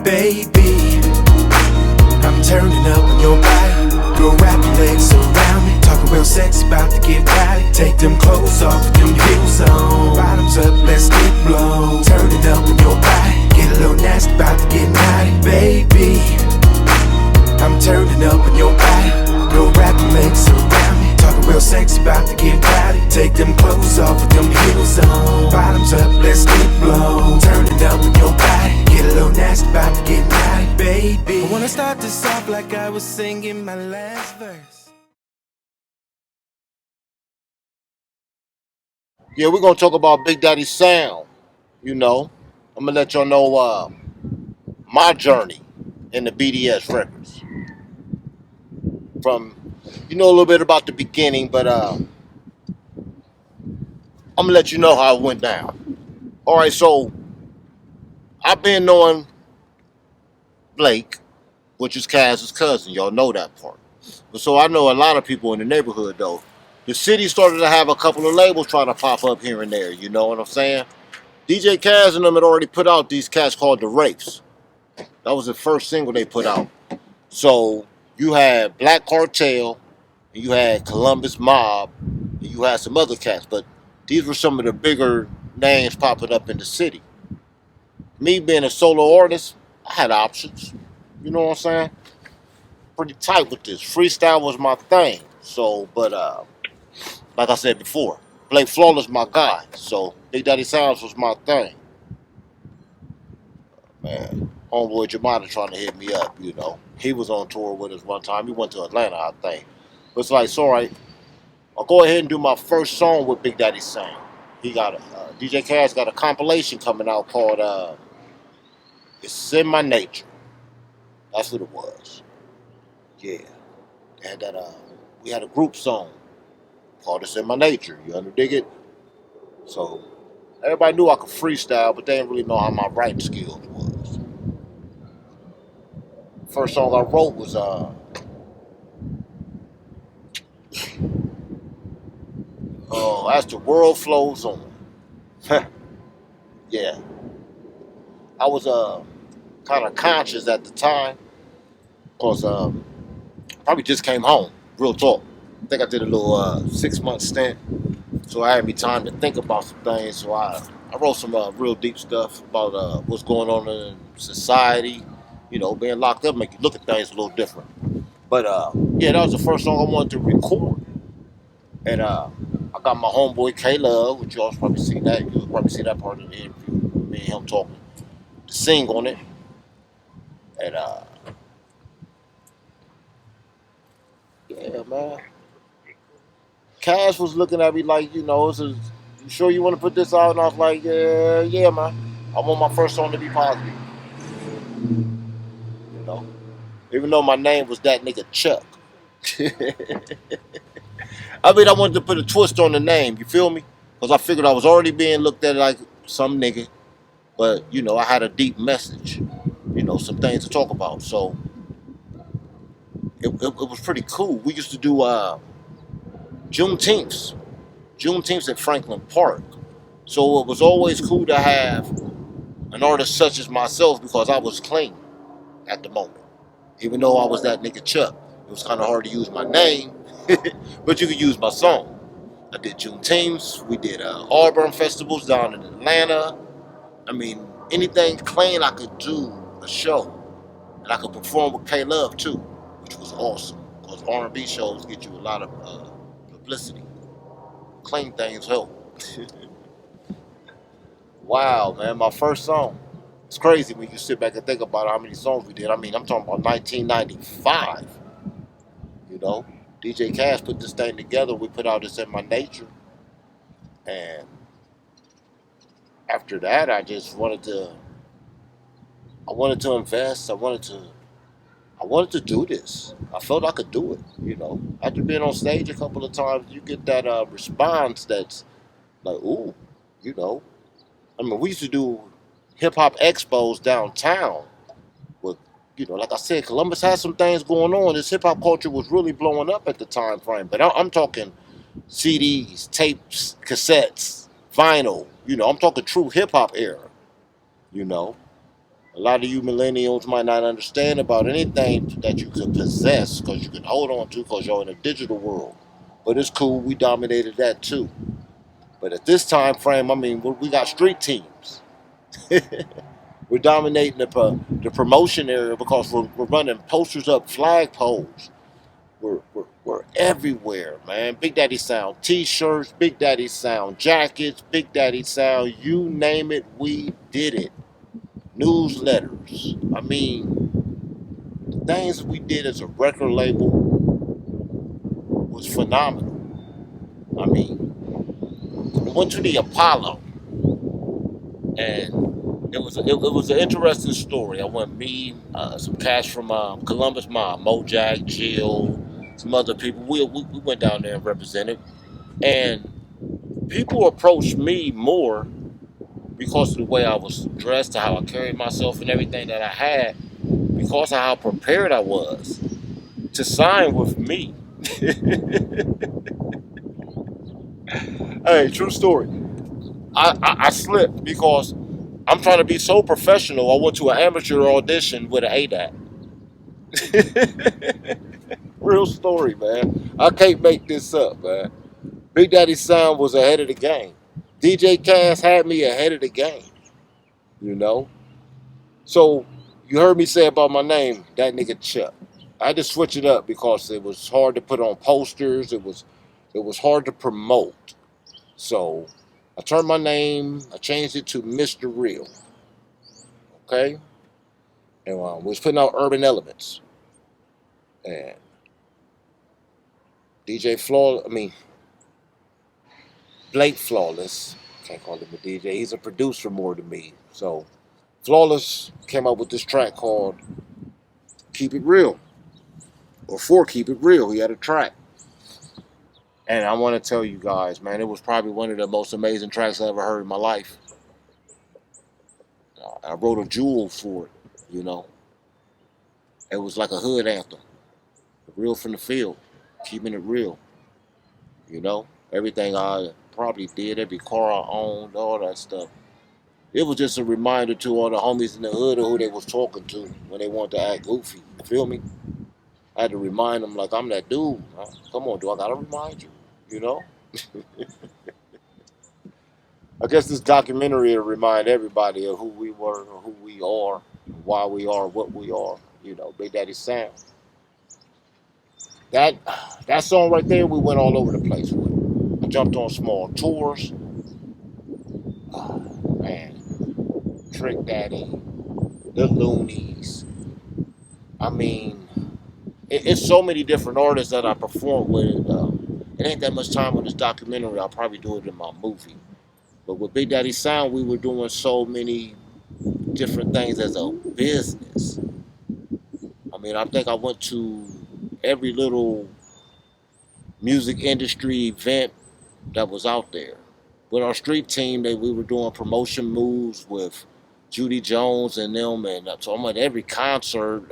Baby, I'm turning up on your body. Girl, wrap your legs around me. Talking real sexy, about to get rowdy. Take them clothes off, put them heels on. Bottoms up, let's get blown. Turning up on your body. Get a little nasty, about to get naughty. Baby, I'm turning up on your body. Girl, wrap your legs around me. Talking real sexy, about to get rowdy. Take them clothes off, put them heels on. Bottoms up, let's get blown. Turning up on your body. Get a little nasty, about to get naughty, baby. I wanna start this off like I was singing my last verse.
Yeah, we're gonna talk about Big Daddy Sound. You know, I'm gonna let y'all know my journey in the BDS records. From, you know, a little bit about the beginning, but I'm gonna let you know how it went down. All right, so I've been knowing Blake, which is Kaz's cousin. Y'all know that part. But so I know a lot of people in the neighborhood, though. The city started to have a couple of labels trying to pop up here and there. You know what I'm saying? DJ Kaz and them had already put out these cats called The Wraiths. That was the first single they put out. So you had Black Cartel, and you had Columbus Mob, and you had some other cats. But these were some of the bigger names popping up in the city. Me being a solo artist, I had options. You know what I'm saying? Pretty tight with this. Freestyle was my thing. So, but like I said before, Blake Flawless my guy. So Big Daddy Sounds was my thing. Man, homeboy Jamada trying to hit me up, you know. He was on tour with us one time. He went to Atlanta, I think. But it's like, it's all right. I'll go ahead and do my first song with Big Daddy Sound. He got DJ Kaz got a compilation coming out called It's in My Nature. That's what it was. Yeah. And that we had a group song called It's in My Nature. You dig it? So everybody knew I could freestyle, but they didn't really know how my writing skills was. First song I wrote was As the World Flows On. Yeah. I was kind of conscious at the time because probably just came home, real talk. I think I did a little 6-month stint, so I had me time to think about some things. So I wrote some real deep stuff about what's going on in society. You know, being locked up make you look at things a little different. But yeah, that was the first song I wanted to record. And I got my homeboy K-Love, which y'all probably seen that. You'll probably see that part of the interview, me and him talking, to sing on it. And yeah, man. Cash was looking at me like, you know, you sure you want to put this out? And I was like, yeah, man. I want my first song to be positive. You know, even though my name was that nigga Chuck. I mean, I wanted to put a twist on the name, you feel me? Because I figured I was already being looked at like some nigga. But, you know, I had a deep message. You know, some things to talk about. So, it was pretty cool. We used to do Juneteenths at Franklin Park. So it was always cool to have an artist such as myself because I was clean at the moment. Even though I was that nigga Chuck. was kind of hard to use my name, but you could use my song. I did Juneteenth. We did Auburn festivals down in Atlanta. I mean, anything clean I could do a show. And I could perform with K-Love too, which was awesome. Because R&B shows get you a lot of publicity. Clean things help. Wow, man, my first song. It's crazy when you sit back and think about how many songs we did. I mean, I'm talking about 1995. You know, DJ Cash put this thing together. We put out It's In My Nature. And after that, I just wanted to invest. I wanted to do this. I felt I could do it, you know. After being on stage a couple of times, you get that response that's like, ooh, you know. I mean, we used to do hip-hop expos downtown with, you know, like I said, Columbus had some things going on. This hip-hop culture was really blowing up at the time frame. But I'm talking CDs, tapes, cassettes, vinyl. You know, I'm talking true hip-hop era, you know. A lot of you millennials might not understand about anything that you can possess because you can hold on to because you're in a digital world. But it's cool. We dominated that too. But at this time frame, I mean, we got street teams. We're dominating the promotion area because we're running posters up flagpoles. We're everywhere, man. Big Daddy Sound t-shirts, Big Daddy Sound jackets, Big Daddy Sound, you name it, we did it. Newsletters. I mean, the things we did as a record label was phenomenal. I mean, I went to the Apollo, and it was an interesting story. I went some cash from Columbus Mom, Mojack, Jill, some other people. We went down there and represented, and people approached me more because of the way I was dressed, how I carried myself and everything that I had, because of how prepared I was to sign with me. Hey, true story. I slipped because I'm trying to be so professional. I went to an amateur audition with an ADAT. Real story, man. I can't make this up, man. Big Daddy Sound was ahead of the game. DJ Cass had me ahead of the game, you know? So, you heard me say about my name, that nigga Chuck. I had to switch it up because it was hard to put on posters. It was hard to promote. So, I turned my name, I changed it to Mr. Real. Okay? And we was putting out Urban Elements. And Blake Flawless, can't call him a DJ, he's a producer more than me. So Flawless came up with this track called Keep It Real, or For Keep It Real. He had a track. And I want to tell you guys, man, it was probably one of the most amazing tracks I ever heard in my life. I wrote a jewel for it, you know. It was like a hood anthem. Real from the field, keeping it real, you know. Everything I probably did, every car I owned, all that stuff. It was just a reminder to all the homies in the hood of who they was talking to when they wanted to act goofy. You feel me? I had to remind them like I'm that dude. Come on, do I gotta remind you? You know? I guess this documentary will remind everybody of who we were, or who we are, why we are what we are. You know, Big Daddy Sound. That song right there, we went all over the place with. I jumped on small tours. Man, Trick Daddy, the Loonies. I mean, it's so many different artists that I performed with. It ain't that much time on this documentary. I'll probably do it in my movie. But with Big Daddy Sound, we were doing so many different things as a business. I mean, I think I went to every little music industry event that was out there. With our street team, we were doing promotion moves with Judy Jones and them, and so I'm at every concert.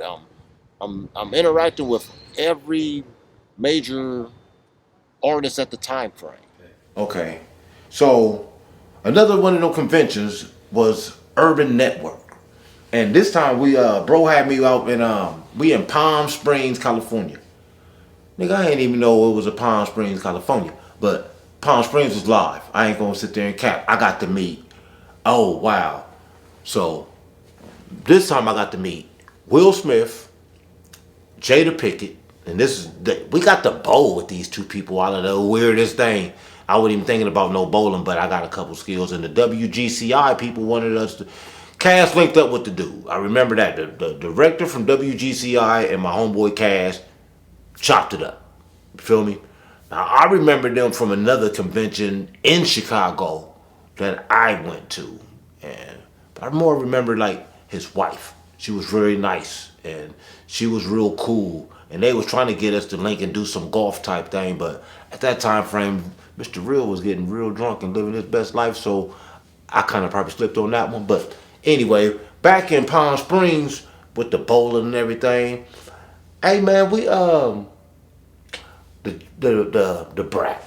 I'm interacting with every major artist at the time frame.
Okay, so another one of those conventions was Urban Network, and this time we bro had me out in we in Palm Springs, California, Nigga, I didn't even know it was a Palm Springs, California. But Palm Springs was live. I ain't gonna sit there and cap. I got to meet. Oh wow. So this time I got to meet Will Smith, Jada Pickett, and we got to bowl with these two people out of the weirdest thing. I wasn't even thinking about no bowling, but I got a couple skills. And the WGCI people wanted us to. Cass linked up with the dude. I remember that. The director from WGCI and my homeboy Cass chopped it up. You feel me? Now, I remember them from another convention in Chicago that I went to. But I more remember, like, his wife. She was very nice, and she was real cool. And they was trying to get us to link and do some golf type thing, but at that time frame, Mr. Real was getting real drunk and living his best life, so I kind of probably slipped on that one. But anyway, back in Palm Springs with the bowling and everything, hey man, we the Brat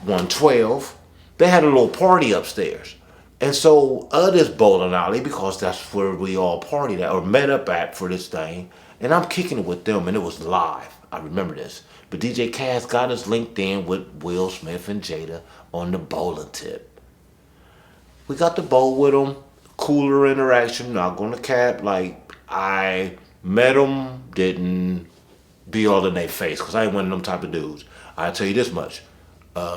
112, they had a little party upstairs. And so this bowling alley, because that's where we all partied at or met up at for this thing, and I'm kicking it with them, and it was live. I remember this. But DJ Cass got us linked in with Will Smith and Jada on the bowling tip. We got to bowl with them. Cooler interaction, not gonna cap. Like, I met them, didn't be all in their face, because I ain't one of them type of dudes. I'll tell you this much.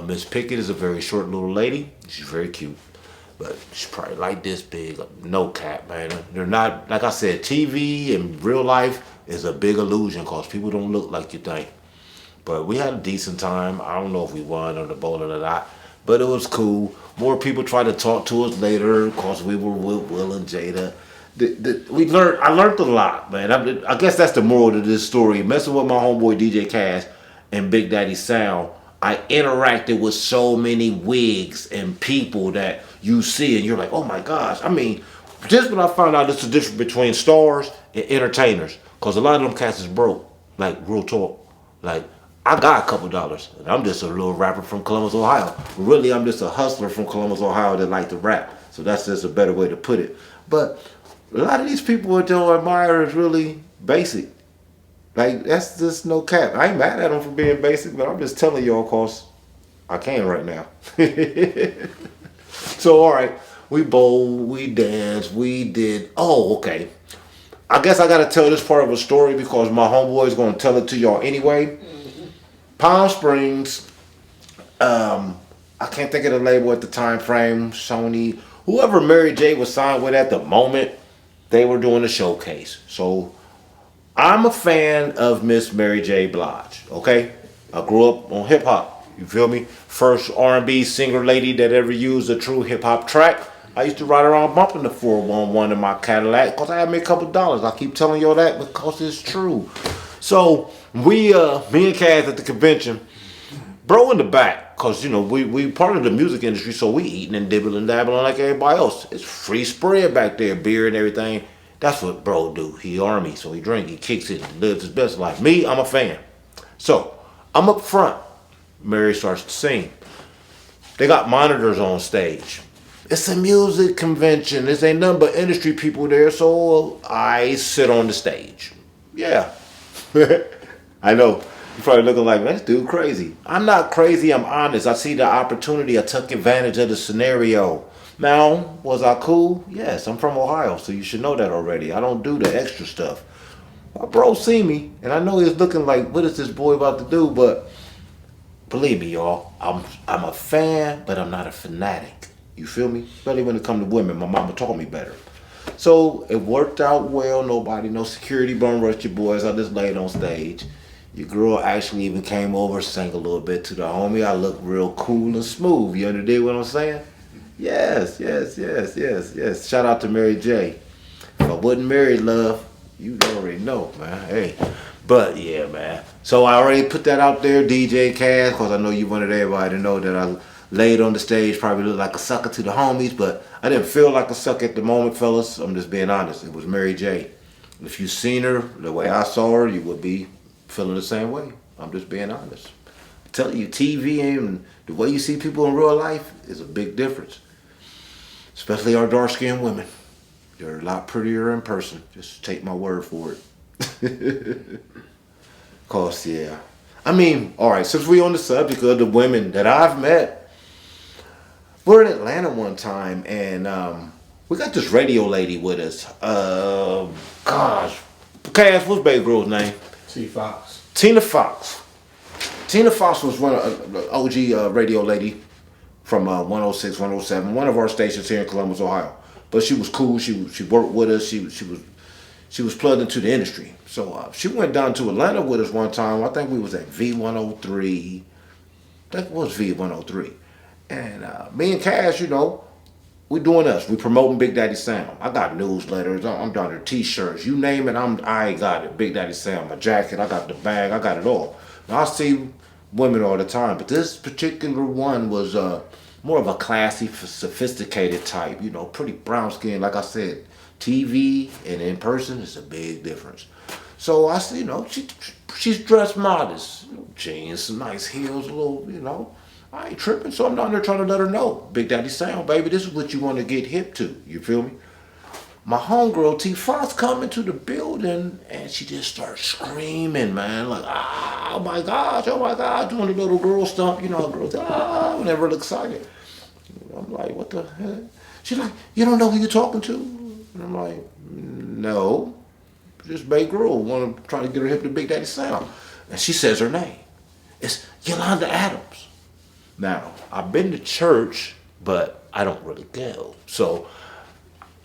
Miss Pickett is a very short little lady. She's very cute. But she's probably like this big. No cap, man. They're not, like I said, TV and real life is a big illusion because people don't look like you think. But we had a decent time. I don't know if we won on the bowling or not, but it was cool. More people tried to talk to us later because we were with Will and Jada. I learned a lot, man. I guess that's the moral of this story. Messing with my homeboy DJ Cass and Big Daddy Sound, I interacted with so many wigs and people that you see and you're like, oh my gosh. I mean, just when I found out there's a difference between stars and entertainers, because a lot of them cats is broke, like real talk. Like, I got a couple dollars, and I'm just a little rapper from Columbus, Ohio. Really, I'm just a hustler from Columbus, Ohio that like to rap. So that's just a better way to put it. But a lot of these people that y'all admire is really basic. Like, that's just no cap. I ain't mad at them for being basic, but I'm just telling y'all cause I can right now. So, all right, we bowled, we danced, we did. Oh, okay. I guess I got to tell this part of a story because my homeboy is going to tell it to y'all anyway. Palm Springs, I can't think of the label at the time frame, Sony, whoever Mary J was signed with at the moment, they were doing a showcase. So I'm a fan of Miss Mary J. Blige, okay? I grew up on hip hop, you feel me? First R&B singer lady that ever used a true hip hop track. I used to ride around bumping the 411 in my Cadillac because I had me a couple dollars. I keep telling y'all that because it's true. So me and Cass at the convention, bro in the back, because, you know, we part of the music industry, so we eating and dibbling and dabbling like everybody else. It's free spread back there, beer and everything. That's what bro do. He army, so he drink, he kicks it, and lives his best life. Me, I'm a fan. So I'm up front. Mary starts to sing. They got monitors on stage. It's a music convention. This ain't nothing but industry people there, so I sit on the stage. Yeah. I know. You're probably looking like, man, this dude crazy. I'm not crazy, I'm honest. I see the opportunity. I took advantage of the scenario. Now, was I cool? Yes, I'm from Ohio, so you should know that already. I don't do the extra stuff. My bro see me, and I know he's looking like, what is this boy about to do? But believe me, y'all, I'm a fan, but I'm not a fanatic. You feel me? Especially when it comes to women. My mama taught me better. So it worked out well. No security bum rushed your boys. I just laid on stage. Your girl actually even came over, sang a little bit to the homie. I look real cool and smooth. You understand what I'm saying? Yes. Shout out to Mary J. If I wasn't married, love, you already know, man. Hey. But yeah, man. So I already put that out there, DJ Cass, because I know you wanted everybody to know that I laid on the stage, probably looked like a sucker to the homies, but I didn't feel like a sucker at the moment, fellas. I'm just being honest. It was Mary J. If you seen her the way I saw her, you would be feeling the same way. I'm just being honest. I'm telling you, TV and the way you see people in real life is a big difference. Especially our dark-skinned women. They're a lot prettier in person. Just take my word for it. Cause yeah, I mean, all right. Since we on the subject of the women that I've met, we're in Atlanta one time, and we got this radio lady with us. Gosh, Cass, what's baby girl's name?
T. Fox.
Tina Fox. Tina Fox was one of the OG radio lady from 106, 107, one of our stations here in Columbus, Ohio. But she was cool. She worked with us. She was plugged into the industry. So she went down to Atlanta with us one time. I think we was at V103. That was V103. And me and Cash, you know, we doing us. We promoting Big Daddy Sound. I got newsletters. I'm down there, t-shirts. You name it, I got it. Big Daddy Sound. My jacket. I got the bag. I got it all. Now, I see women all the time, but this particular one was more of a classy, sophisticated type. You know, pretty brown skin. Like I said, TV and in person is a big difference. So I see, you know, she's dressed modest. You know, jeans, some nice heels, a little, you know. I ain't tripping, so I'm down there trying to let her know. Big Daddy Sound, baby, this is what you want to get hip to. You feel me? My homegirl, T. Fox, come into the building, and she just starts screaming, man. Like, oh my gosh, doing the little girl stomp. You know, girls, whenever they're excited. I'm like, what the heck? She's like, you don't know who you're talking to? And I'm like, no. This baby girl want to try to get her hip to Big Daddy Sound. And she says her name. It's Yolanda Adams. Now, I've been to church, but I don't really go. So,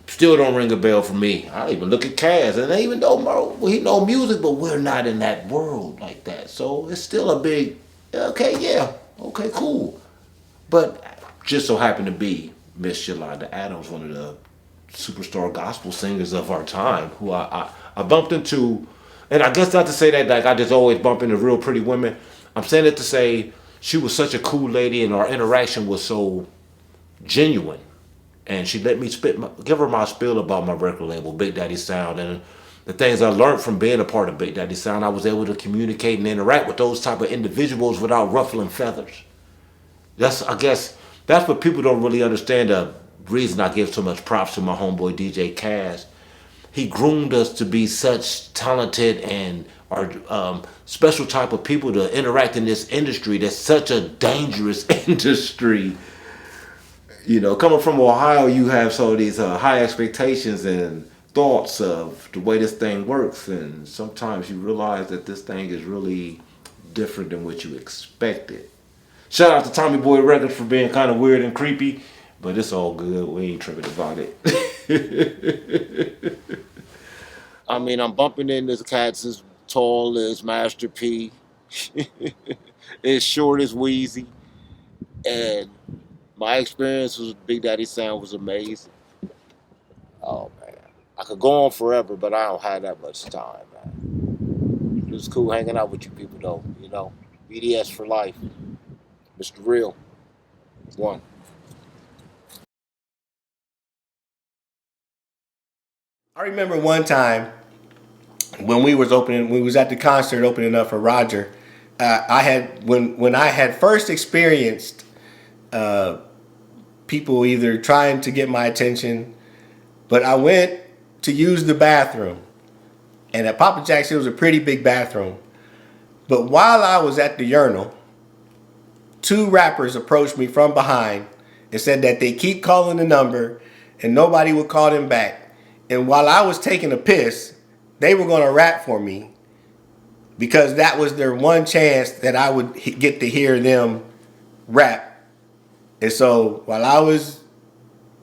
still don't ring a bell for me. I even look at Kaz, and even though he know music, but we're not in that world like that. So, it's still a big, okay, yeah, okay, cool. But just so happened to be Miss Yolanda Adams, one of the superstar gospel singers of our time, who I bumped into, and I guess not to say that like I just always bump into real pretty women. I'm saying it to say she was such a cool lady, and our interaction was so genuine. And she let me give her my spiel about my record label, Big Daddy Sound, and the things I learned from being a part of Big Daddy Sound. I was able to communicate and interact with those type of individuals without ruffling feathers. I guess that's what people don't really understand. The reason I give so much props to my homeboy DJ Kaz. He groomed us to be such talented and special type of people to interact in this industry that's such a dangerous industry. You know, coming from Ohio, you have some of these high expectations and thoughts of the way this thing works, and sometimes you realize that this thing is really different than what you expected. Shout out to Tommy Boy Records for being kind of weird and creepy, but it's all good. We ain't tripping about it.
I mean, I'm bumping into cats as tall as Master P, as short as Wheezy, and my experience with Big Daddy Sound was amazing. Oh man, I could go on forever, but I don't have that much time, man. It was cool hanging out with you people, though. You know, BDS for life, Mr. Real, one.
I remember one time when we was at the concert opening up for Roger. When I had first experienced people either trying to get my attention, but I went to use the bathroom, and at Papa Jack's it was a pretty big bathroom. But while I was at the urinal, two rappers approached me from behind and said that they keep calling the number and nobody would call them back. And while I was taking a piss, they were going to rap for me because that was their one chance that I would get to hear them rap. And so while I was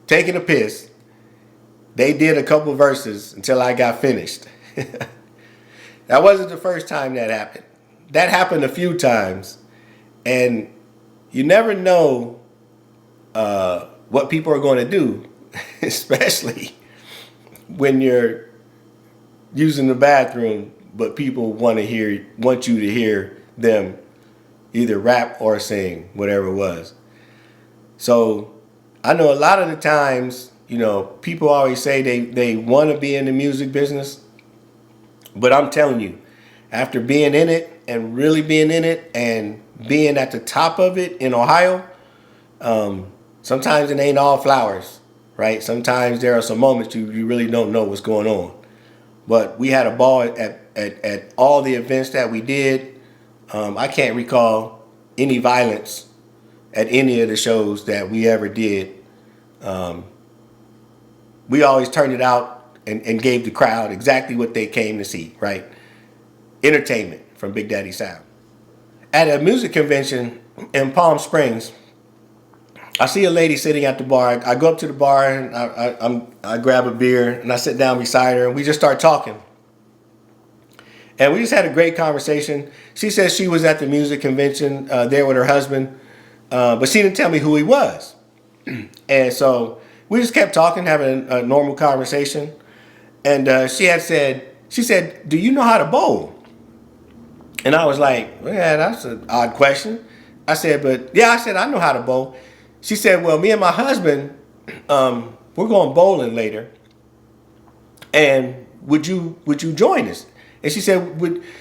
taking a piss, they did a couple verses until I got finished. That wasn't the first time that happened. That happened a few times. And you never know what people are going to do, especially when you're using the bathroom, but people want you to hear them either rap or sing, whatever it was. So I know a lot of the times, you know, people always say they want to be in the music business, but I'm telling you, after being in it and really being in it and being at the top of it in Ohio, sometimes it ain't all flowers, right? Sometimes there are some moments you really don't know what's going on. But we had a ball at all the events that we did. I can't recall any violence at any of the shows that we ever did. We always turned it out and gave the crowd exactly what they came to see, right? Entertainment from Big Daddy Sound. At a music convention in Palm Springs, I see a lady sitting at the bar. I go up to the bar and I grab a beer and I sit down beside her and we just start talking. And we just had a great conversation. She says she was at the music convention there with her husband, but she didn't tell me who he was. And so we just kept talking, having a normal conversation. And she said, "Do you know how to bowl?" And I was like, "Yeah, that's an odd question." I said, I know how to bowl." She said, "Well, me and my husband, we're going bowling later. And would you join us?" And she said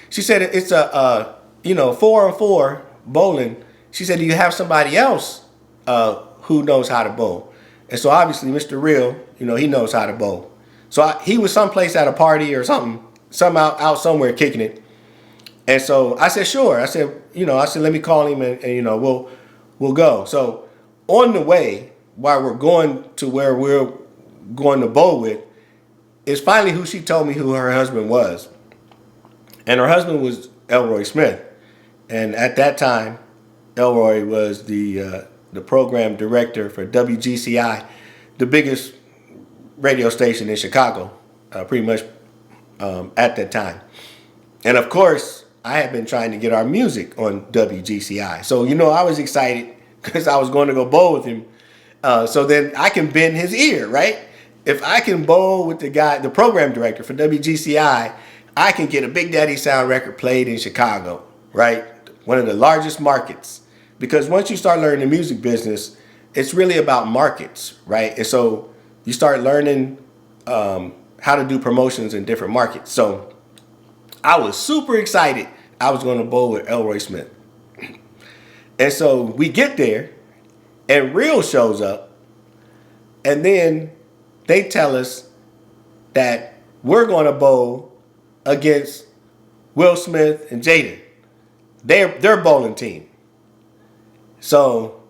it's a 4-on-4 bowling. She said, "Do you have somebody else who knows how to bowl?" And so obviously Mr. Real, he knows how to bowl. So he was someplace at a party or something, out somewhere kicking it. And so I said, "Sure." I said, "Let me call him and we'll go." So on the way, while we're going to where we're going to bowl with, is finally who she told me who her husband was. And her husband was Elroy Smith. And at that time, Elroy was the program director for WGCI, the biggest radio station in Chicago, pretty much at that time. And of course, I had been trying to get our music on WGCI. So, I was excited because I was going to go bowl with him. So then I can bend his ear, right? If I can bowl with the program director for WGCI, I can get a Big Daddy Sound record played in Chicago, right? One of the largest markets. Because once you start learning the music business, it's really about markets, right? And so you start learning how to do promotions in different markets. So I was super excited I was going to bowl with Elroy Smith. And so we get there, and Real shows up, and then they tell us that we're going to bowl against Will Smith and Jada. Their bowling team. So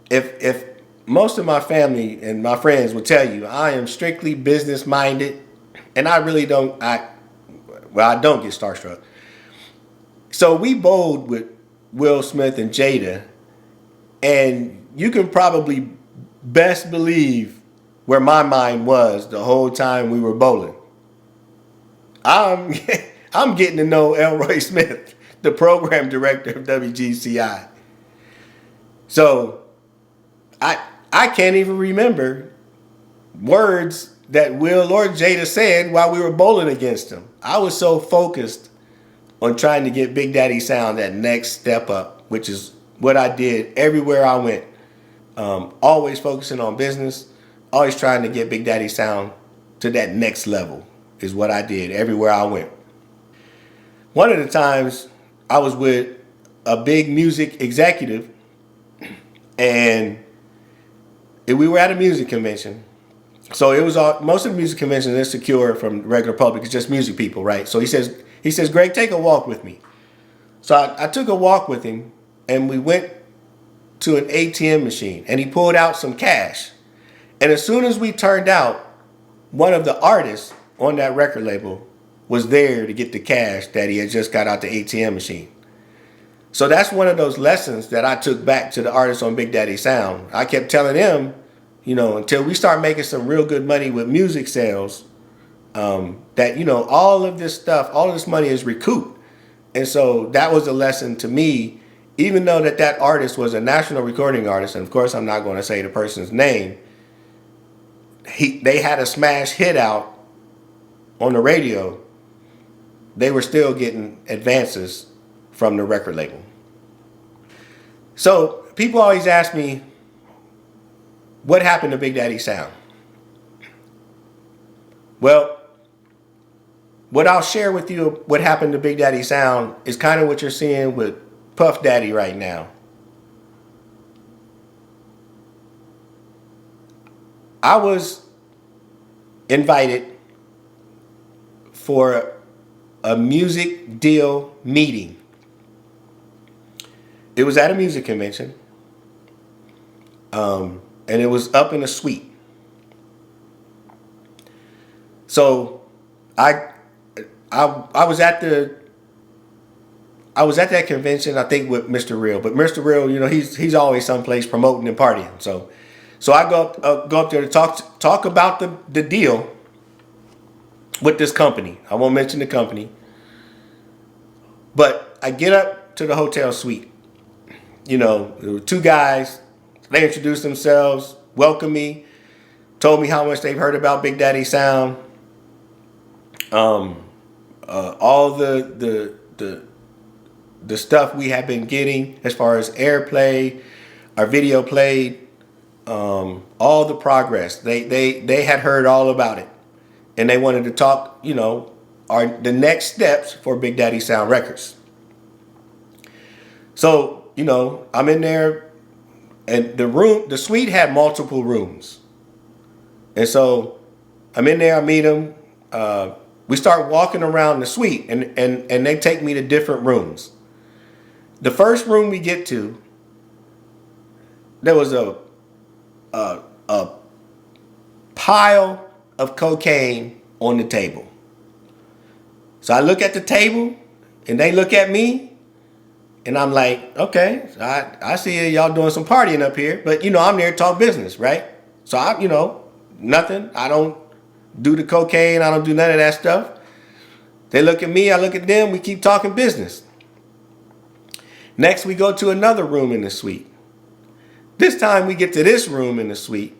if most of my family and my friends will tell you I am strictly business minded, and I really don't get starstruck. So we bowled with Will Smith and Jada, and you can probably best believe where my mind was the whole time we were bowling. I'm getting to know Elroy Smith, the program director of WGCI. So I can't even remember words that Will or Jada said while we were bowling against him. I was so focused on trying to get Big Daddy Sound that next step up, which is what I did everywhere I went. Always focusing on business, always trying to get Big Daddy Sound to that next level is what I did everywhere I went. One of the times I was with a big music executive, and we were at a music convention. So it was most of the music conventions is secure from the regular public. It's just music people, right? So he says, "Greg, take a walk with me." So I took a walk with him, and we went to an ATM machine, and he pulled out some cash. And as soon as we turned out, one of the artists on that record label was there to get the cash that he had just got out the ATM machine. So that's one of those lessons that I took back to the artists on Big Daddy Sound. I kept telling them, until we start making some real good money with music sales, that, all of this money is recouped. And so that was a lesson to me, even though that artist was a national recording artist, and of course I'm not going to say the person's name, they had a smash hit out on the radio. They were still getting advances from the record label. So people always ask me, what happened to Big Daddy Sound? Well, what I'll share with you, what happened to Big Daddy Sound, is kind of what you're seeing with Puff Daddy right now. I was invited for a music deal meeting. It was at a music convention, and it was up in a suite. So I was at that convention, I think, with Mr. Real. But Mr. Real, you know, he's always someplace promoting and partying. So I go up there to talk about the deal with this company. I won't mention the company. But I get up to the hotel suite. You know, there were two guys. They introduced themselves, welcomed me, told me how much they've heard about Big Daddy Sound. All the stuff we have been getting as far as airplay, our video played, all the progress. They had heard all about it, and they wanted to talk, you know, the next steps for Big Daddy Sound Records. So, you know, I'm in there, and the suite had multiple rooms. And so I'm in there, I meet them. We start walking around the suite, and they take me to different rooms. The first room we get to, there was a pile of cocaine on the table. So I look at the table, and they look at me, and I'm like, okay, I see y'all doing some partying up here, but, you know, I'm there to talk business, right? So I, you know, nothing. I don't do the cocaine. I don't do none of that stuff. They look at me, I look at them, we keep talking business. Next, we go to another room in the suite. This time we get to this room in the suite,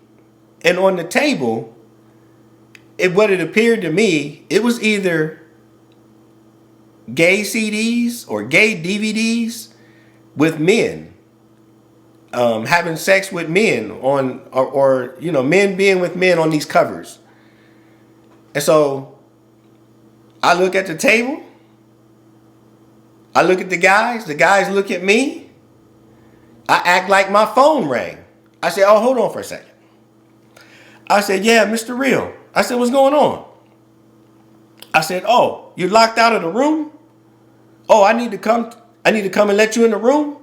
and on the table, what it appeared to me, it was either gay CDs or gay DVDs with men, having sex with men on, or you know, men being with men on these covers. And so I look at the table, I look at the guys look at me, I act like my phone rang. I said, oh, hold on for a second. I said, yeah, Mr. Real. I said, what's going on? I said, oh, you locked out of the room? Oh, I need to come and let you in the room?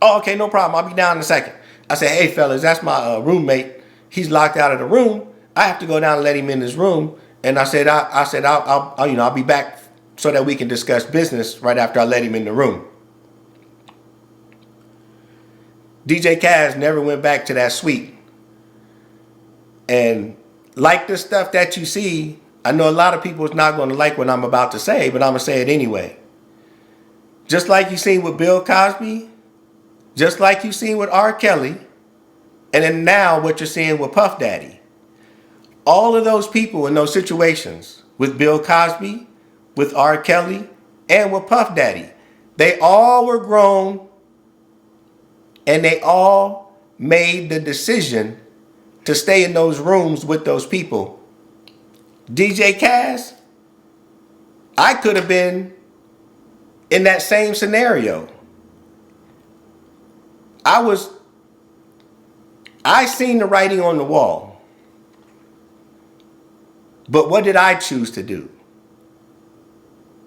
Oh, okay, no problem. I'll be down in a second. I said, hey, fellas, that's my roommate. He's locked out of the room. I have to go down and let him in his room. And I said, I'll be back so that we can discuss business right after I let him in the room. DJ Kaz never went back to that suite. And like the stuff that you see, I know a lot of people is not going to like what I'm about to say, but I'm going to say it anyway. Just like you seen with Bill Cosby, just like you seen with R. Kelly, and then now what you're seeing with Puff Daddy. All of those people in those situations, with Bill Cosby, with R. Kelly, and with Puff Daddy, they all were grown, and they all made the decision to stay in those rooms with those people. DJ Kaz, I could have been in that same scenario. I seen the writing on the wall. But what did I choose to do?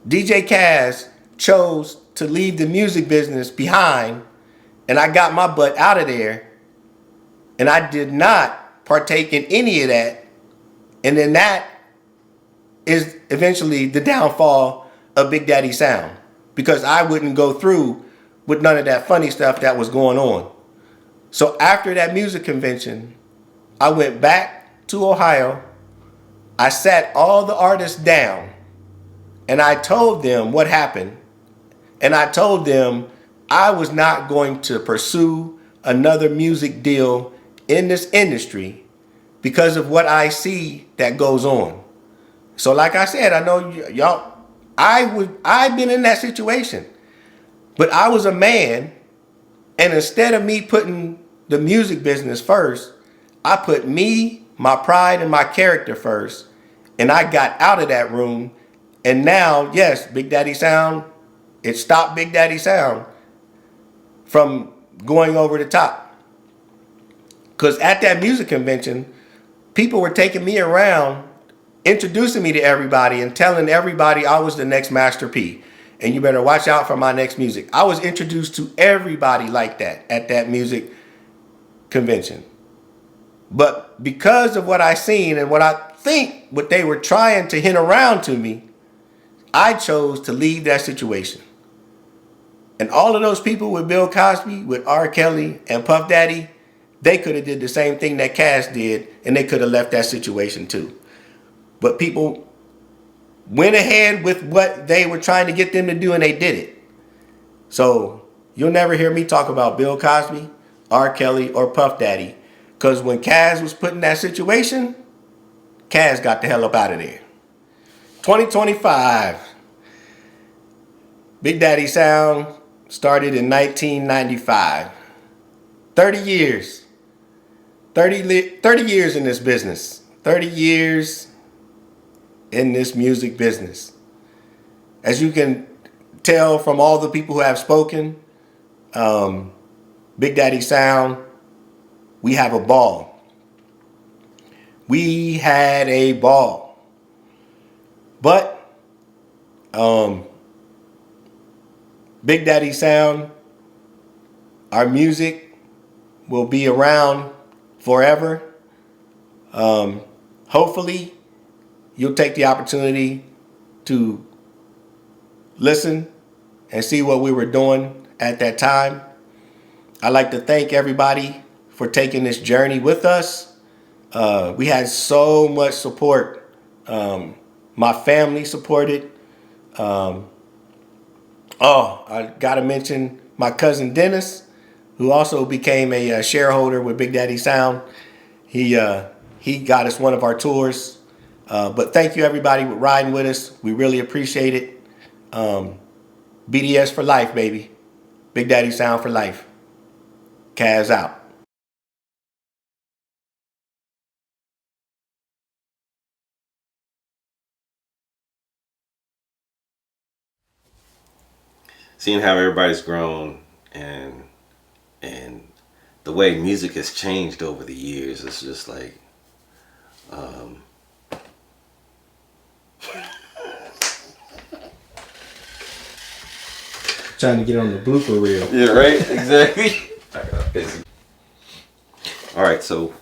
DJ Kaz chose to leave the music business behind, and I got my butt out of there, and I did not partake in any of that. And then that is eventually the downfall of Big Daddy Sound, because I wouldn't go through with none of that funny stuff that was going on. So after that music convention, I went back to Ohio. I sat all the artists down, and I told them what happened. And I told them I was not going to pursue another music deal in this industry because of what I see that goes on. So like I said, I know y'all, I've been in that situation, but I was a man, and instead of me putting the music business first, I put me, my pride, and my character first, and I got out of that room. And now, yes, Big Daddy Sound, it stopped Big Daddy Sound from going over the top. Because at that music convention, people were taking me around introducing me to everybody and telling everybody I was the next Master P. And you better watch out for my next music. I was introduced to everybody like that at that music convention. But because of what I seen and what I think what they were trying to hint around to me, I chose to leave that situation. And all of those people with Bill Cosby, with R. Kelly and Puff Daddy, they could have did the same thing that Cass did, and they could have left that situation too. But people went ahead with what they were trying to get them to do, and they did it. So you'll never hear me talk about Bill Cosby, R. Kelly, or Puff Daddy, because when Cass was put in that situation, Cass got the hell up out of there. 2025. Big Daddy Sound started in 1995. 30 years. 30 years in this business. 30 years in this music business. As you can tell from all the people who have spoken, Big Daddy Sound, we have a ball. We had a ball. But Big Daddy Sound, our music will be around forever. Hopefully, you'll take the opportunity to listen and see what we were doing at that time. I'd like to thank everybody for taking this journey with us. We had so much support. My family supported. I gotta mention my cousin Dennis, who also became a shareholder with Big Daddy Sound. He got us one of our tours. But thank you everybody for riding with us. We really appreciate it. BDS for life, baby. Big Daddy Sound for life. Kaz out.
Seeing how everybody's grown and the way music has changed over the years, it's just like
trying to get on the blooper reel.
Yeah, right? Exactly. All right, so